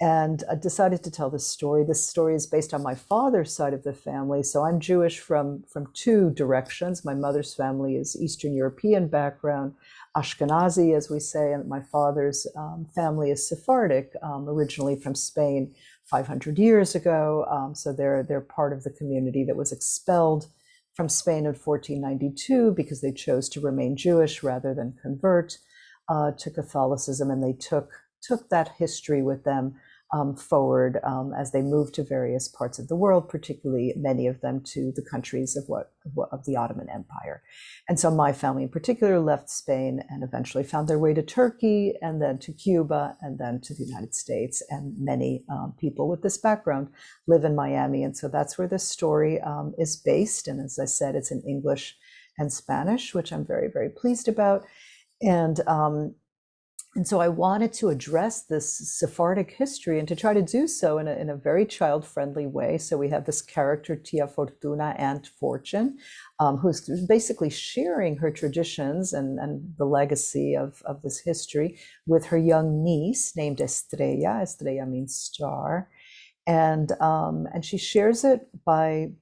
And I decided to tell this story. This story is based on my father's side of the family. So I'm Jewish from 2 directions. My mother's family is Eastern European background, Ashkenazi, as we say, and my father's family is Sephardic, originally from Spain 500 years ago. So they're part of the community that was expelled from Spain in 1492 because they chose to remain Jewish rather than convert to Catholicism, and they took that history with them forward as they moved to various parts of the world, particularly many of them to the countries of the Ottoman Empire. And so my family in particular left Spain and eventually found their way to Turkey, and then to Cuba, and then to the United States. And many people with this background live in Miami. And so that's where this story is based. And as I said, it's in English and Spanish, which I'm very, very pleased about. And so I wanted to address this Sephardic history and to try to do so in a very child-friendly way. So we have this character, Tia Fortuna, Aunt Fortune, who's basically sharing her traditions and the legacy of this history with her young niece named Estrella. Estrella means star. And she shares it by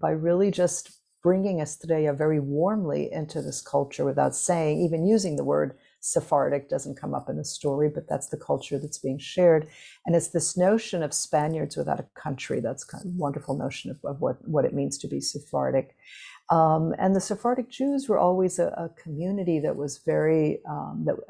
really just bringing Estrella very warmly into this culture without saying, even using the word Sephardic doesn't come up in the story, but that's the culture that's being shared. And it's this notion of Spaniards without a country. That's kind of a wonderful notion of what it means to be Sephardic. And the Sephardic Jews were always a community that was very,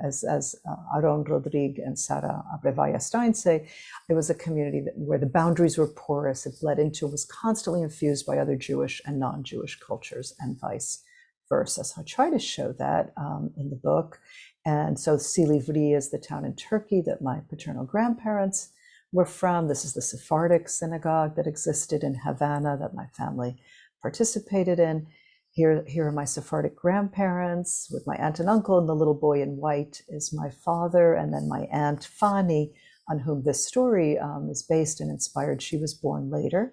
as Aaron Rodrigue and Sarah Abrevaya Stein say, it was a community where the boundaries were porous. It bled into, was constantly infused by other Jewish and non-Jewish cultures, and vice versa. So I try to show that in the book. And so Silivri is the town in Turkey that my paternal grandparents were from. This is the Sephardic synagogue that existed in Havana that my family participated in. Here are my Sephardic grandparents with my aunt and uncle, and the little boy in white is my father, and then my aunt Fani, on whom this story is based and inspired. She was born later.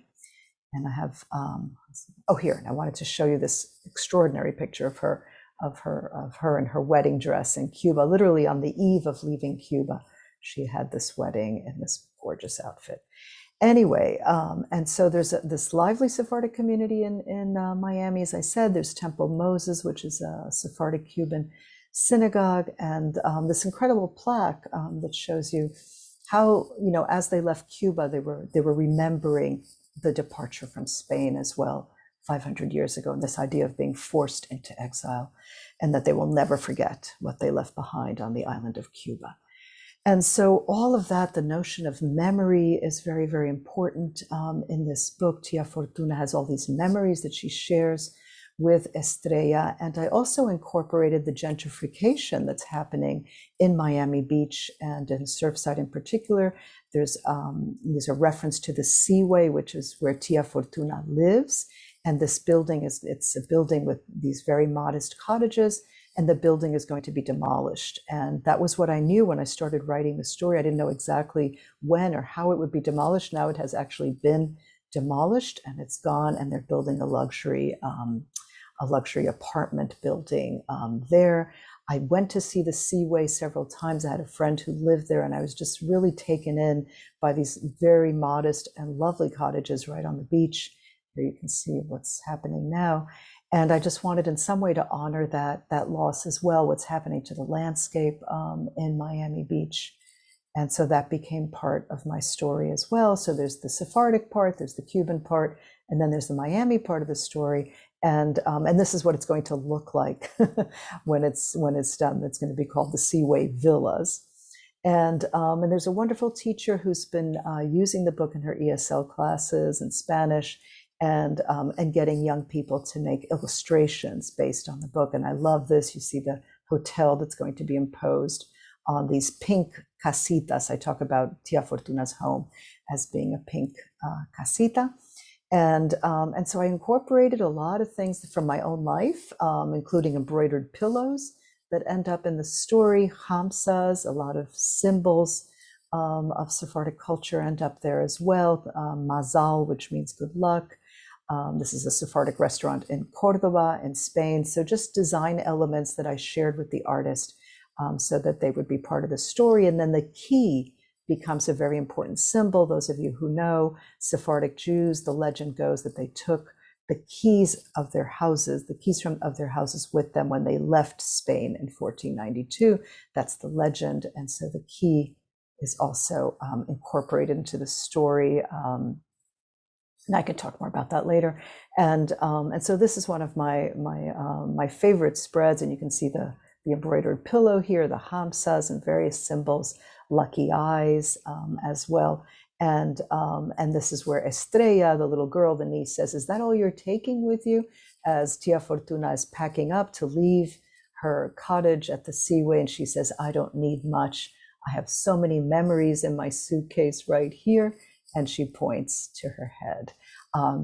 And I have, here, and I wanted to show you this extraordinary picture of her in her wedding dress in Cuba. Literally on the eve of leaving Cuba, she had this wedding in this gorgeous outfit. Anyway, and so there's this lively Sephardic community in Miami. As I said, there's Temple Moses, which is a Sephardic Cuban synagogue, and this incredible plaque that shows you how, as they left Cuba, they were remembering the departure from Spain as well 500 years ago, and this idea of being forced into exile, and that they will never forget what they left behind on the island of Cuba. And so all of that, the notion of memory is very, very important in this book. Tia Fortuna has all these memories that she shares with Estrella. And I also incorporated the gentrification that's happening in Miami Beach and in Surfside in particular. There's a reference to the Seaway, which is where Tia Fortuna lives. And this building it's a building with these very modest cottages, and the building is going to be demolished. And that was what I knew when I started writing the story. I didn't know exactly when or how it would be demolished. Now it has actually been demolished and it's gone, and they're building a luxury apartment building there. I went to see the Seaway several times. I had a friend who lived there, and I was just really taken in by these very modest and lovely cottages right on the beach. Here you can see what's happening now. And I just wanted in some way to honor that loss as well, what's happening to the landscape in Miami Beach. And so that became part of my story as well. So there's the Sephardic part, there's the Cuban part, and then there's the Miami part of the story. And this is what it's going to look like when it's done. It's going to be called the Seaway Villas. And there's a wonderful teacher who's been using the book in her ESL classes in Spanish, and getting young people to make illustrations based on the book. And I love this. You see the hotel that's going to be imposed on these pink casitas. I talk about Tia Fortuna's home as being a pink casita. And so I incorporated a lot of things from my own life, including embroidered pillows that end up in the story, hamsas, a lot of symbols of Sephardic culture end up there as well. Mazal, which means good luck. This is a Sephardic restaurant in Cordoba in Spain. So just design elements that I shared with the artist so that they would be part of the story. And then the key becomes a very important symbol. Those of you who know Sephardic Jews, the legend goes that they took the keys of their houses, with them when they left Spain in 1492. That's the legend. And so the key is also incorporated into the story. And I could talk more about that later. And so this is one of my favorite spreads, and you can see the embroidered pillow here, the hamsas and various symbols, lucky eyes as well. And this is where Estrella, the little girl, the niece, says, "Is that all you're taking with you?" As Tia Fortuna is packing up to leave her cottage at the Seaway, and she says, "I don't need much. I have so many memories in my suitcase right here." And she points to her head.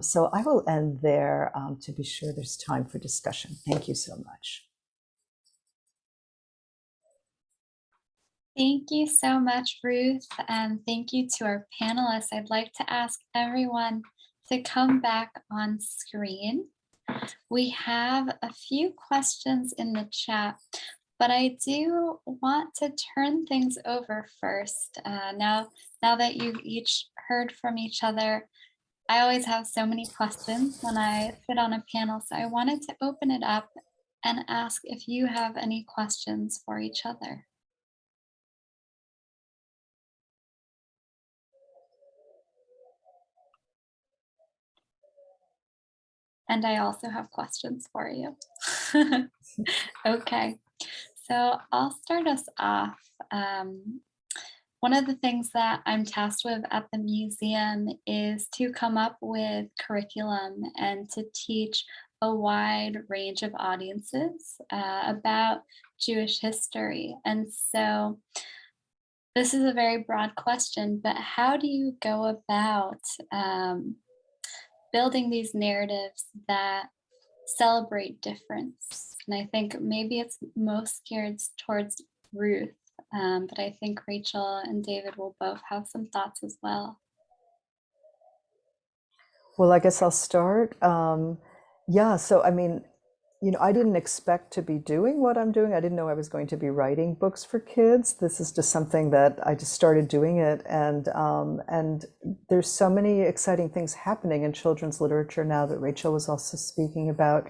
So I will end there to be sure there's time for discussion. Thank you so much. Thank you so much, Ruth, and thank you to our panelists. I'd like to ask everyone to come back on screen. We have a few questions in the chat, but I do want to turn things over first. Now that you've each heard from each other, I always have so many questions when I sit on a panel, so I wanted to open it up and ask if you have any questions for each other. And I also have questions for you. Okay, so I'll start us off. One of the things that I'm tasked with at the museum is to come up with curriculum and to teach a wide range of audiences about Jewish history. And so this is a very broad question, but how do you go about building these narratives that celebrate difference? And I think maybe it's most geared towards Ruth, but I think Rachel and David will both have some thoughts as well. Well, I guess I'll start. Yeah, so I mean, I didn't expect to be doing what I'm doing. I didn't know I was going to be writing books for kids. This is just something that I just started doing it. And there's so many exciting things happening in children's literature now that Rachel was also speaking about,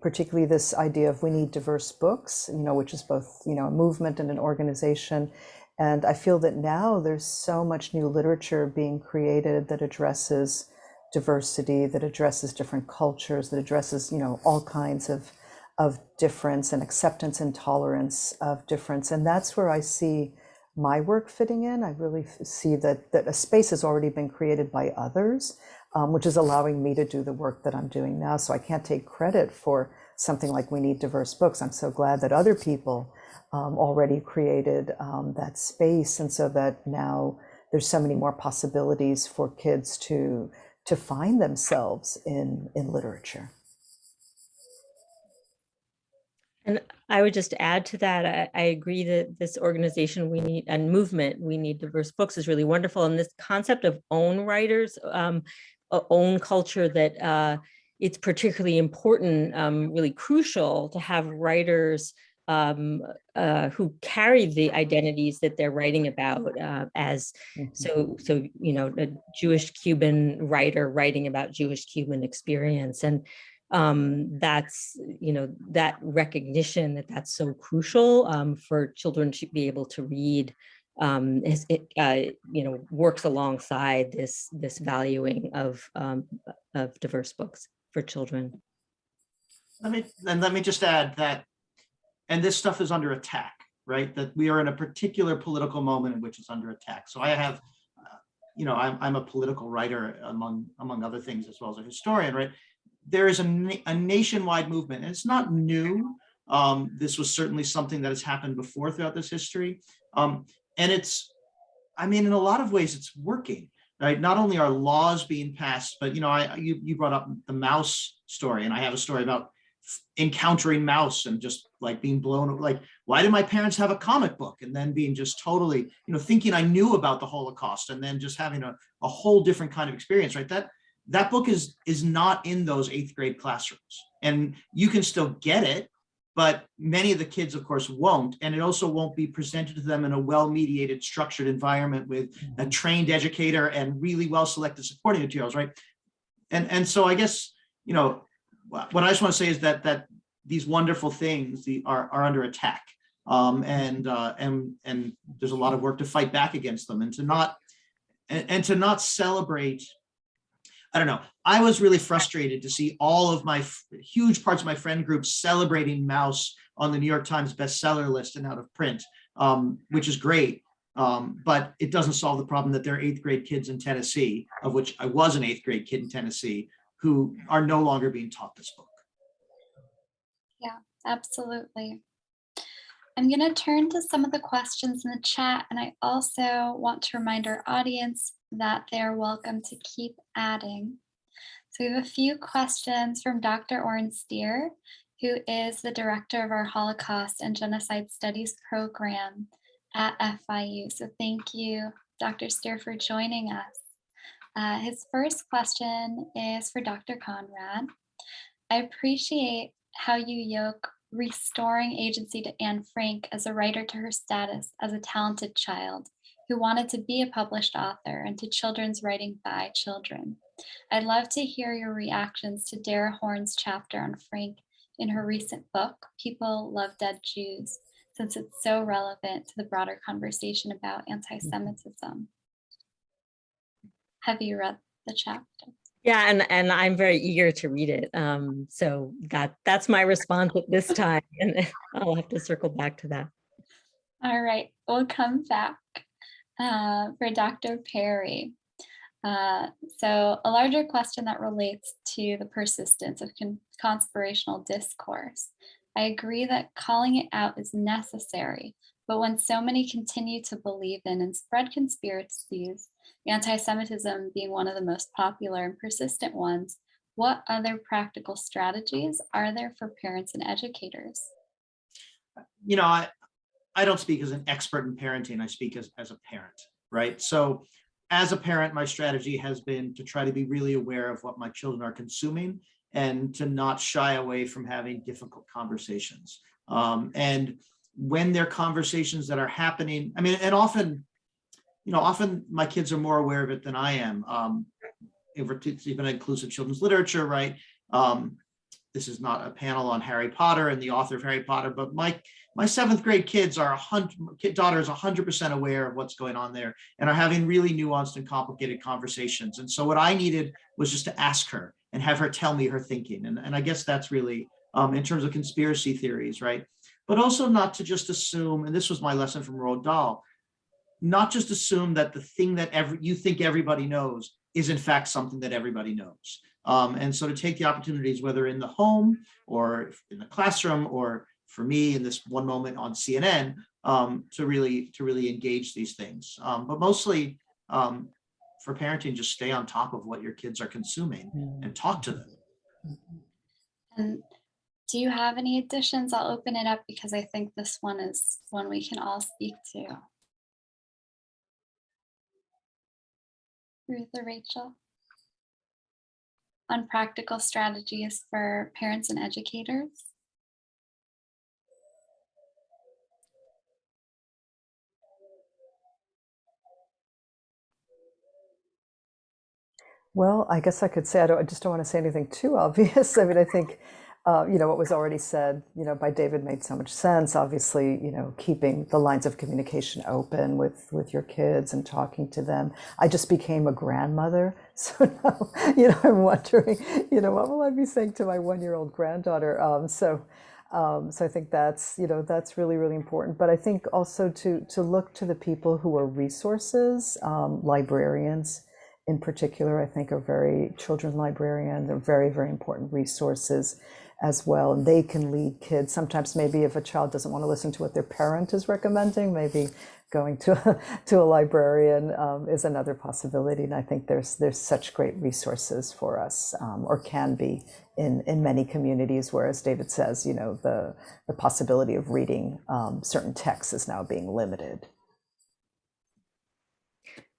particularly this idea of we need diverse books, which is both, a movement and an organization. And I feel that now there's so much new literature being created that addresses diversity, that addresses different cultures, that addresses, all kinds of difference and acceptance and tolerance of difference. And that's where I see my work fitting in. I really see that a space has already been created by others, which is allowing me to do the work that I'm doing now. So I can't take credit for something like We Need Diverse Books. I'm so glad that other people already created that space. And so that now there's so many more possibilities for kids to find themselves in literature. And I would just add to that, I agree that this organization we need and movement, We Need Diverse Books, is really wonderful. And this concept of own writers, own culture, that it's particularly important, really crucial to have writers who carry the identities that they're writing about, as so a Jewish Cuban writer writing about Jewish Cuban experience. And that's, that recognition that that's so crucial for children to be able to read, works alongside this valuing of diverse books for children. Let me just add that, and this stuff is under attack, right? That we are in a particular political moment in which it's under attack. So I have, I'm a political writer among other things, as well as a historian, right? There is a nationwide movement, and it's not new. This was certainly something that has happened before throughout this history. And it's, in a lot of ways, it's working, right? Not only are laws being passed, but, you brought up the mouse story, and I have a story about encountering mouse and just like being blown, like, why did my parents have a comic book? And then being just totally, thinking I knew about the Holocaust, and then just having a whole different kind of experience, right? That book is not in those 8th grade classrooms, and you can still get it, but many of the kids, of course, won't. And it also won't be presented to them in a well-mediated, structured environment with a trained educator and really well-selected supporting materials, right? And so I guess, what I just want to say is that these wonderful things are under attack, and there's a lot of work to fight back against them, and to not celebrate. I don't know. I was really frustrated to see all of my huge parts of my friend group celebrating Maus on the New York Times bestseller list and out of print, which is great. But it doesn't solve the problem that there are 8th grade kids in Tennessee, of which I was an 8th grade kid in Tennessee, who are no longer being taught this book. Yeah, absolutely. I'm going to turn to some of the questions in the chat, and I also want to remind our audience that they're welcome to keep adding. So we have a few questions from Dr. Oren Steer, who is the director of our Holocaust and Genocide Studies program at FIU. So thank you, Dr. Steer, for joining us. His first question is for Dr. Conrad. I appreciate how you yoke restoring agency to Anne Frank as a writer to her status as a talented child who wanted to be a published author, and to children's writing by children. I'd love to hear your reactions to Dara Horn's chapter on Frank in her recent book, People Love Dead Jews, since it's so relevant to the broader conversation about anti-Semitism. Have you read the chapter? Yeah, and I'm very eager to read it. So that's my response at this time, and I'll have to circle back to that. All right, we'll come back for Dr. Perry. So a larger question that relates to the persistence of conspirational discourse. I agree that calling it out is necessary, but when so many continue to believe in and spread conspiracies, anti-Semitism being one of the most popular and persistent ones, what other practical strategies are there for parents and educators? I don't speak as an expert in parenting, I speak as a parent, right? So as a parent, my strategy has been to try to be really aware of what my children are consuming and to not shy away from having difficult conversations. And when there are conversations that are happening, and often my kids are more aware of it than I am. If it's even inclusive children's literature, right? this is not a panel on Harry Potter and the author of Harry Potter, but my seventh grade kids are daughter is 100% aware of what's going on there and are having really nuanced and complicated conversations. And so what I needed was just to ask her and have her tell me her thinking. And I guess that's really in terms of conspiracy theories, right? But also not to just assume, and this was my lesson from Roald Dahl, not just assume that the thing that you think everybody knows is in fact something that everybody knows. And so to take the opportunities, whether in the home or in the classroom, or for me in this one moment on CNN, to really engage these things. But mostly for parenting, just stay on top of what your kids are consuming and talk to them. And do you have any additions? I'll open it up because I think this one is one we can all speak to. Ruth or Rachel? On practical strategies for parents and educators? Well, I guess I could say, I just don't want to say anything too obvious. I mean, I think, what was already said, by David made so much sense. Obviously, keeping the lines of communication open with your kids and talking to them. I just became a grandmother. So now, I'm wondering, what will I be saying to my 1-year-old granddaughter? So I think that's really, really important. But I think also to look to the people who are resources, librarians, in particular, I think children librarians are very, very important resources as well. And they can lead kids. Sometimes maybe if a child doesn't want to listen to what their parent is recommending, maybe going to a librarian is another possibility. And I think there's such great resources for us, or can be in many communities where, as David says, the possibility of reading certain texts is now being limited.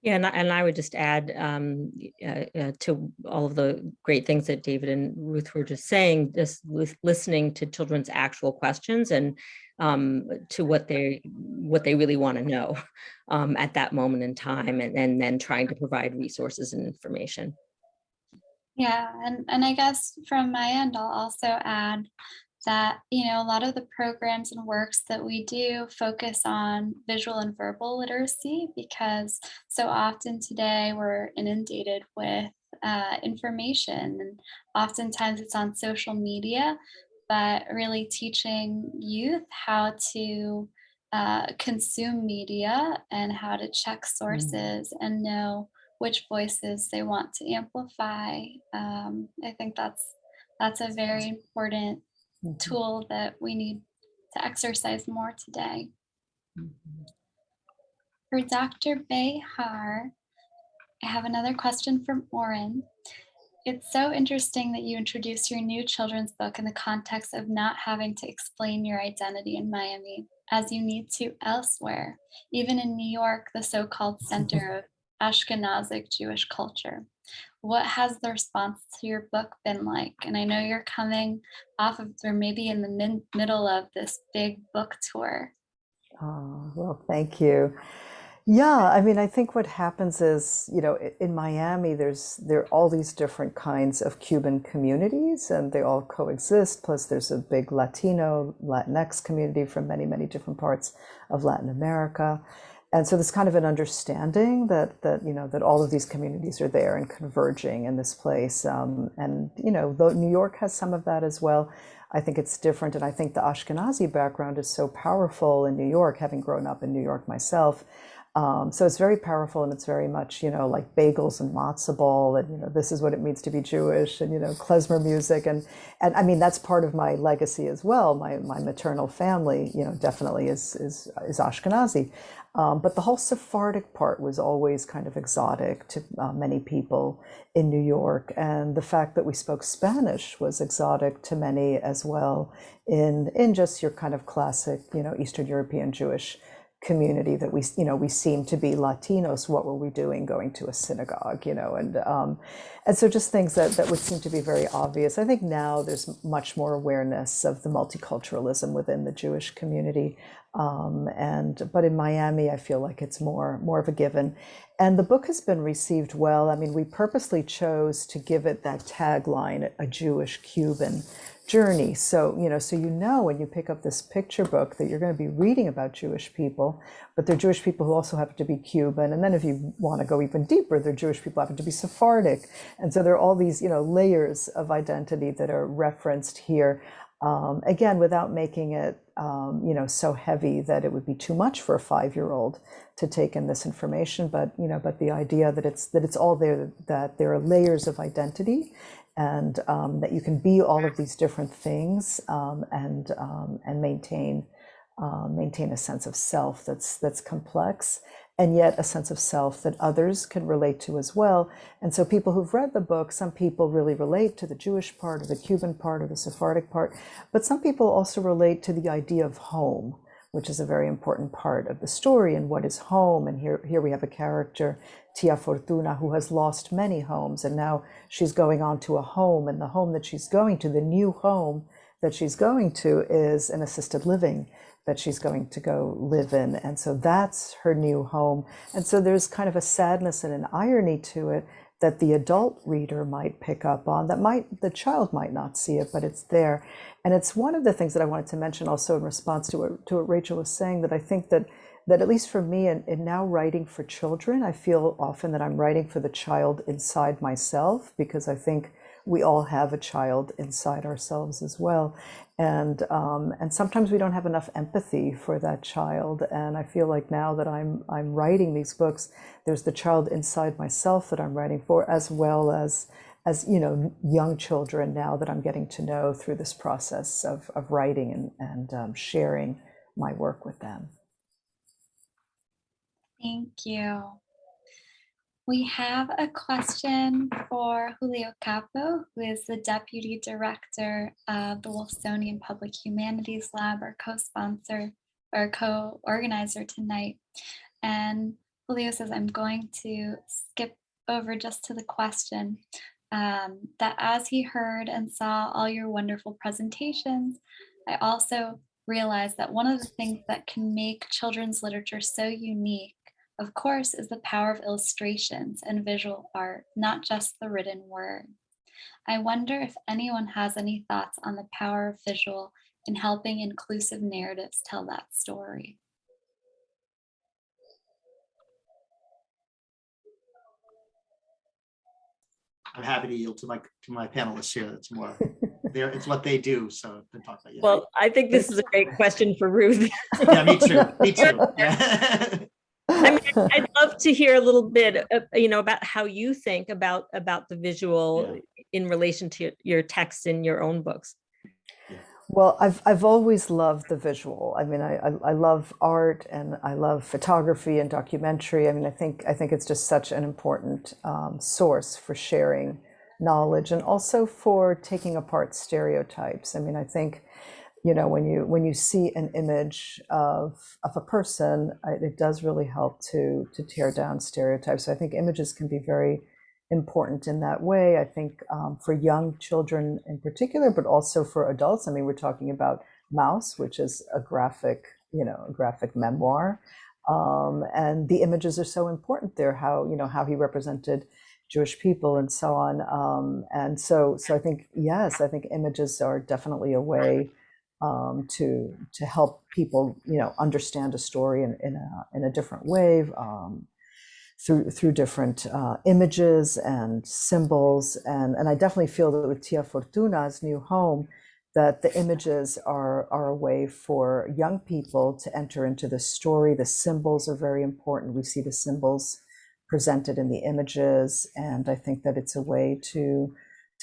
Yeah, and I would just add to all of the great things that David and Ruth were just saying, just listening to children's actual questions and to what they really want to know at that moment in time, and then trying to provide resources and information. Yeah, and I guess from my end, I'll also add that, a lot of the programs and works that we do focus on visual and verbal literacy, because so often today we're inundated with information, and oftentimes it's on social media, but really teaching youth how to consume media and how to check sources and know which voices they want to amplify. I think that's a very important tool that we need to exercise more today. For Dr. Behar, I have another question from Oren. It's so interesting that you introduce your new children's book in the context of not having to explain your identity in Miami, as you need to elsewhere, even in New York, the so-called center of Ashkenazic Jewish culture. What has the response to your book been like? And I know you're coming off of, or maybe in the middle of this big book tour. Oh, well, thank you. Yeah, I mean, I think what happens is, in Miami, there are all these different kinds of Cuban communities, and they all coexist. Plus, there's a big Latinx community from many, many different parts of Latin America. And so there's kind of an understanding that all of these communities are there and converging in this place. And though New York has some of that as well, I think it's different. And I think the Ashkenazi background is so powerful in New York, having grown up in New York myself. So it's very powerful, and it's very much, like bagels and matzo ball, and, this is what it means to be Jewish, and, klezmer music. And I mean, that's part of my legacy as well. My maternal family, definitely is Ashkenazi. But the whole Sephardic part was always kind of exotic to many people in New York. And the fact that we spoke Spanish was exotic to many as well in just your kind of classic, Eastern European Jewish community, that we seem to be Latinos. What were we doing going to a synagogue, and so just things that would seem to be very obvious. I think now there's much more awareness of the multiculturalism within the Jewish community. But in Miami, I feel like it's more of a given. And the book has been received well. I mean, we purposely chose to give it that tagline, a Jewish Cuban journey. So, when you pick up this picture book that you're going to be reading about Jewish people, but they're Jewish people who also happen to be Cuban. And then if you want to go even deeper, they're Jewish people who happen to be Sephardic. And so there are all these, layers of identity that are referenced here. Again, without making it, so heavy that it would be too much for a 5-year-old to take in this information. But the idea that it's all there, that there are layers of identity, and that you can be all of these different things, and maintain a sense of self that's complex, and yet a sense of self that others can relate to as well. And so people who've read the book, some people really relate to the Jewish part or the Cuban part or the Sephardic part, but some people also relate to the idea of home, which is a very important part of the story. And what is home? And here we have a character, Tia Fortuna, who has lost many homes, and now she's going on to a home, and the home that she's going to, the new home that she's going to, is an assisted living that she's going to go live in. And so that's her new home. And so there's kind of a sadness and an irony to it that the adult reader might pick up on, the child might not see it, but it's there. And it's one of the things that I wanted to mention also in response to what Rachel was saying, that I think that at least for me, in now writing for children, I feel often that I'm writing for the child inside myself, because I think we all have a child inside ourselves as well. And sometimes we don't have enough empathy for that child. And I feel like now that I'm writing these books, there's the child inside myself that I'm writing for, as well as young children now that I'm getting to know through this process of writing and sharing my work with them. Thank you. We have a question for Julio Capo, who is the Deputy Director of the Wolfsonian Public Humanities Lab, our co-sponsor or co-organizer tonight. And Julio says, I'm going to skip over just to the question, that as he heard and saw all your wonderful presentations, I also realized that one of the things that can make children's literature so unique, of course, is the power of illustrations and visual art, not just the written word. I wonder if anyone has any thoughts on the power of visual in helping inclusive narratives tell that story. I'm happy to yield to my panelists here. It's more it's what they do. So to talk about. Well, I think this is a great question for Ruth. Yeah, me too. Me too. Yeah. I mean, I'd love to hear a little bit, about how you think about the visual in relation to your text in your own books. Well, I've always loved the visual. I mean, I love art, and I love photography and documentary. I mean, I think it's just such an important source for sharing knowledge, and also for taking apart stereotypes. I mean, I think, when you see an image of a person, it does really help to tear down stereotypes. So I think images can be very important in that way. I think for young children in particular, but also for adults. I mean, we're talking about Mouse, which is a graphic memoir, and the images are so important there. How he represented Jewish people and so on. And so I think, yes, I think images are definitely a way to help people, understand a story in a different way, through different images and symbols. And I definitely feel that with Tia Fortuna's new home, that the images are a way for young people to enter into the story. The symbols are very important. We see the symbols presented in the images, and I think that it's a way to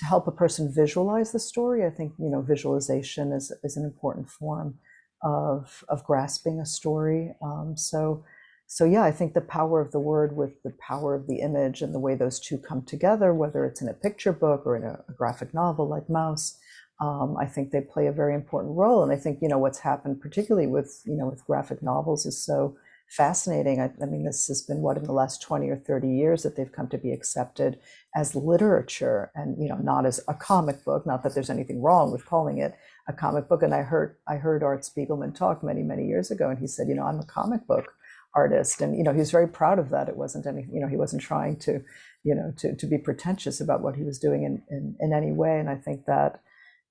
help a person visualize the story. I think visualization is an important form of grasping a story. So yeah, I think the power of the word with the power of the image, and the way those two come together, whether it's in a picture book or in a graphic novel like Mouse, I think they play a very important role. And I think what's happened particularly with with graphic novels is so fascinating. I mean, this has been what, in the last 20 or 30 years that they've come to be accepted as literature, and not as a comic book. Not that there's anything wrong with calling it a comic book. And I heard Art Spiegelman talk many, many years ago, and he said, I'm a comic book artist, and he was very proud of that. It wasn't anything, he wasn't trying to, to be pretentious about what he was doing in any way. And I think that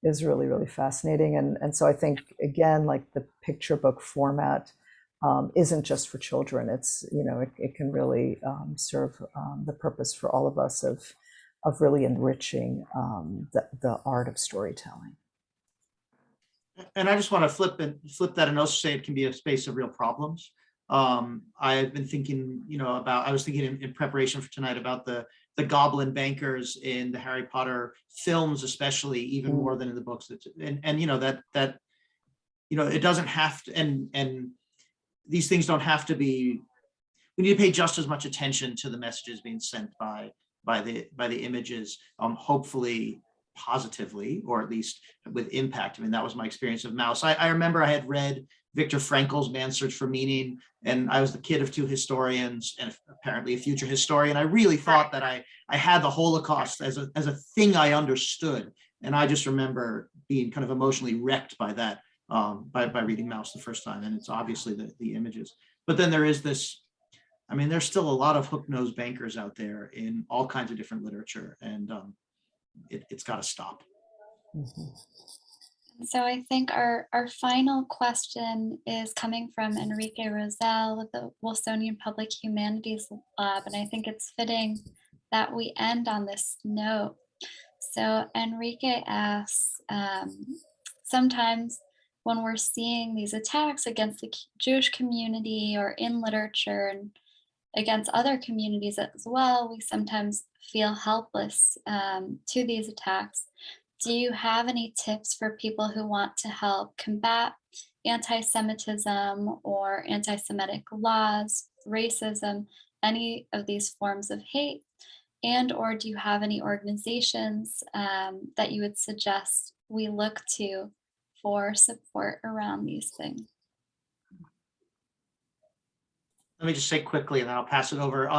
is really, really fascinating. And so I think, again, like the picture book format isn't just for children. It's, it can really serve the purpose for all of us of really enriching the art of storytelling. And I just want to flip that and also say it can be a space of real problems. I've been thinking, I was thinking in preparation for tonight about the goblin bankers in the Harry Potter films, especially, even more than in the books. And it doesn't have to, and these things don't have to be, we need to pay just as much attention to the messages being sent by the images, hopefully positively, or at least with impact. I mean, that was my experience of Mouse. I remember I had read Viktor Frankl's Man's Search for Meaning, and I was the kid of two historians and apparently a future historian. I really thought that I had the Holocaust as a thing I understood. And I just remember being kind of emotionally wrecked by that, by reading Mouse the first time. And it's obviously the images. But then there is this, I mean, there's still a lot of hook-nosed bankers out there in all kinds of different literature, and it's got to stop. Mhm. So I think our final question is coming from Enrique Rosell with the Wilsonian Public Humanities Lab, and I think it's fitting that we end on this note. So Enrique asks, sometimes when we're seeing these attacks against the Jewish community or in literature and against other communities as well, we sometimes feel helpless to these attacks. Do you have any tips for people who want to help combat anti-Semitism or anti-Semitic laws, racism, any of these forms of hate? And or do you have any organizations that you would suggest we look to for support around these things? Let me just say quickly, and then I'll pass it over.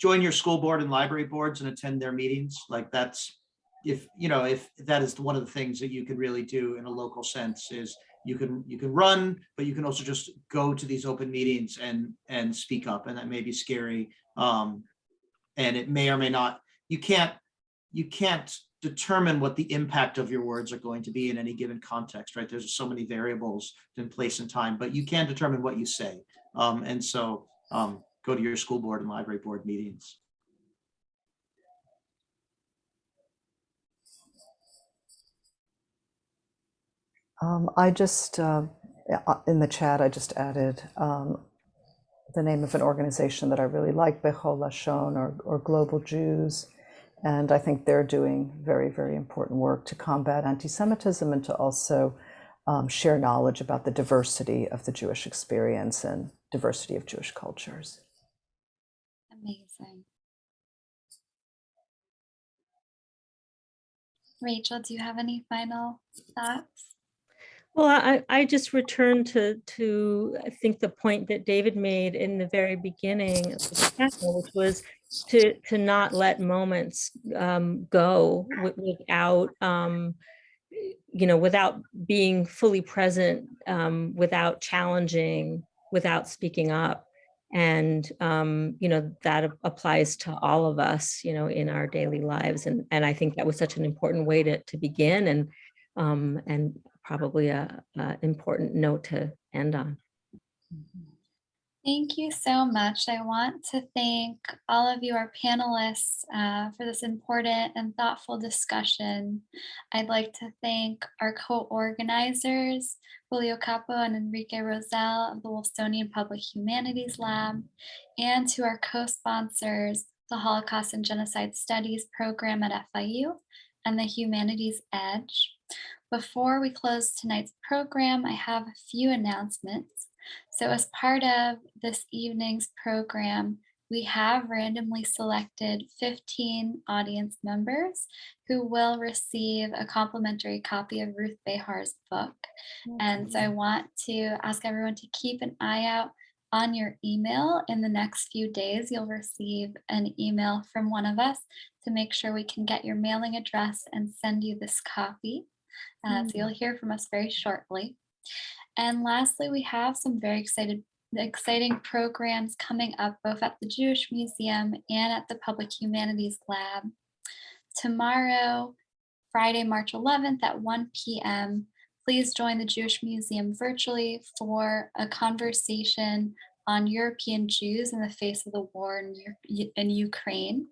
Join your school board and library boards and attend their meetings. Like that's, if that is one of the things that you could really do in a local sense, is you can run, but you can also just go to these open meetings and speak up. And that may be scary. And it may or may not, you can't determine what the impact of your words are going to be in any given context, right? There's so many variables in place and time, but you can determine what you say. And so go to your school board and library board meetings. I just, in the chat, I just added the name of an organization that I really like, Bechol Lashon, or Global Jews. And I think they're doing very, very important work to combat anti-Semitism and to also share knowledge about the diversity of the Jewish experience and diversity of Jewish cultures. Amazing. Rachel, do you have any final thoughts? Well, I just returned to I think the point that David made in the very beginning of the panel, which was to not let moments go without without being fully present, without challenging, without speaking up. And that applies to all of us, in our daily lives. And I think that was such an important way to begin, and probably a important note to end on. Thank you so much. I want to thank all of you, our panelists, for this important and thoughtful discussion. I'd like to thank our co-organizers, Julio Capo and Enrique Rosell of the Wilsonian Public Humanities Lab, and to our co-sponsors, the Holocaust and Genocide Studies program at FIU and the Humanities Edge. Before we close tonight's program, I have a few announcements. So as part of this evening's program, we have randomly selected 15 audience members who will receive a complimentary copy of Ruth Behar's book. And so I want to ask everyone to keep an eye out on your email in the next few days, you'll receive an email from one of us to make sure we can get your mailing address and send you this copy. So you'll hear from us very shortly. And lastly, we have some very exciting programs coming up both at the Jewish Museum and at the Public Humanities Lab. Tomorrow, Friday, March 11th at 1 p.m., please join the Jewish Museum virtually for a conversation on European Jews in the face of the war in Ukraine.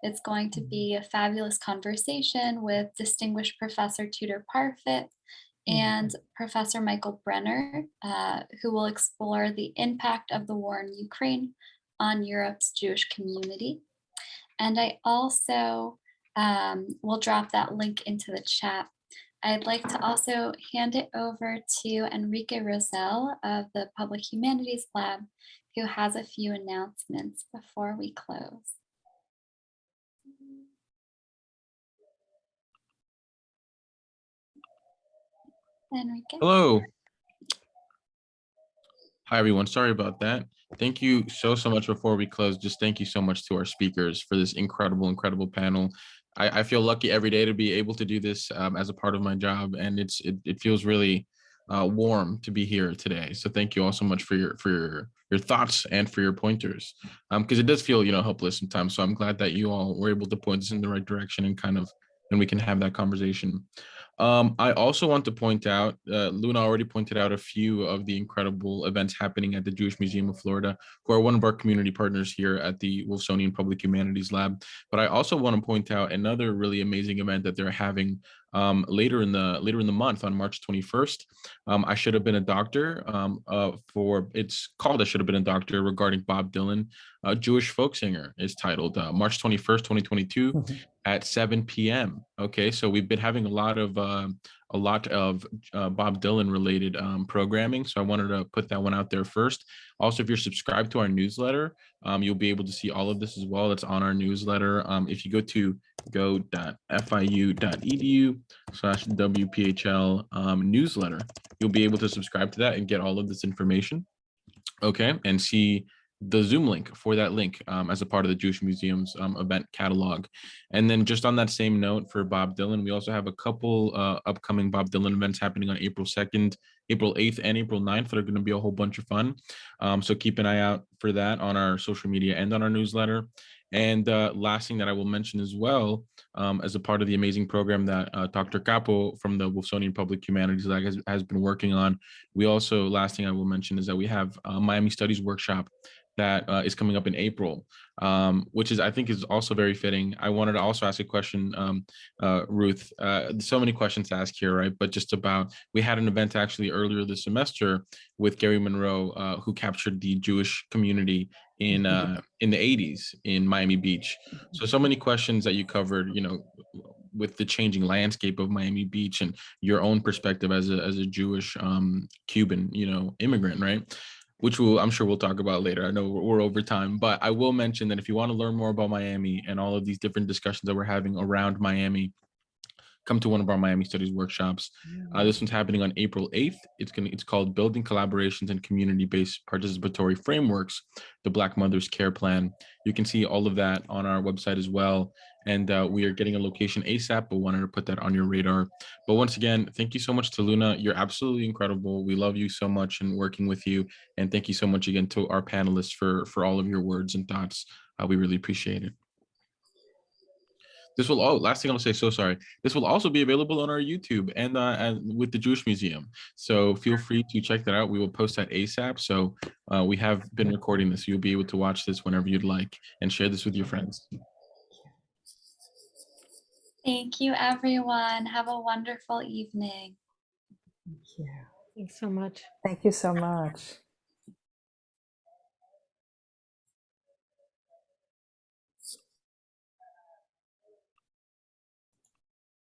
It's going to be a fabulous conversation with distinguished Professor Tudor Parfit and Professor Michael Brenner, who will explore the impact of the war in Ukraine on Europe's Jewish community. And I also will drop that link into the chat. I'd like to also hand it over to Enrique Rosell of the Public Humanities Lab, who has a few announcements before we close. Enrique? Hello. Hi, everyone. Sorry about that. Thank you so much. Before we close, just thank you so much to our speakers for this incredible panel. I feel lucky every day to be able to do this as a part of my job, and it feels really warm to be here today. So thank you all so much for your thoughts and for your pointers, because it does feel, hopeless sometimes. So I'm glad that you all were able to point us in the right direction and we can have that conversation. I also want to point out, Luna already pointed out a few of the incredible events happening at the Jewish Museum of Florida, who are one of our community partners here at the Wolfsonian Public Humanities Lab. But I also want to point out another really amazing event that they're having later in the month on March 21st. I Should Have Been a Doctor, it's called I Should Have Been a Doctor, regarding Bob Dylan, a Jewish folk singer, is titled March 21st, 2022 at 7 p.m. Okay, so we've been having a lot of Bob Dylan related programming. So I wanted to put that one out there first. Also, if you're subscribed to our newsletter, you'll be able to see all of this as well. It's on our newsletter. If you go to go.fiu.edu/WPHL newsletter, you'll be able to subscribe to that and get all of this information. Okay, and see the Zoom link for that link as a part of the Jewish Museum's event catalog. And then just on that same note for Bob Dylan, we also have a couple upcoming Bob Dylan events happening on April 2nd, April 8th, and April 9th that are going to be a whole bunch of fun. So keep an eye out for that on our social media and on our newsletter. And last thing that I will mention as well, as a part of the amazing program that Dr. Capo from the Wolfsonian Public Humanities Lab has been working on, we also, last thing I will mention is that we have a Miami Studies workshop that is coming up in April, which I think is also very fitting. I wanted to also ask a question, Ruth, so many questions to ask here, right? But just about, we had an event actually earlier this semester with Gary Monroe, who captured the Jewish community in the 80s in Miami Beach. So many questions that you covered, with the changing landscape of Miami Beach and your own perspective as a Jewish Cuban, immigrant, right? Which I'm sure we'll talk about later. I know we're over time, but I will mention that if you want to learn more about Miami and all of these different discussions that we're having around Miami, come to one of our Miami Studies workshops. This one's happening on April 8th. It's called Building Collaborations and Community-Based Participatory Frameworks, the Black Mothers Care Plan. You can see all of that on our website as well. And we are getting a location ASAP, but wanted to put that on your radar. But once again, thank you so much to Luna. You're absolutely incredible. We love you so much and working with you. And thank you so much again to our panelists for all of your words and thoughts. We really appreciate it. This will last thing I'll say, so sorry. This will also be available on our YouTube and with the Jewish Museum. So feel free to check that out. We will post that ASAP. So we have been recording this. You'll be able to watch this whenever you'd like and share this with your friends. Thank you, everyone. Have a wonderful evening. Thank you. Thanks so much. Thank you so much.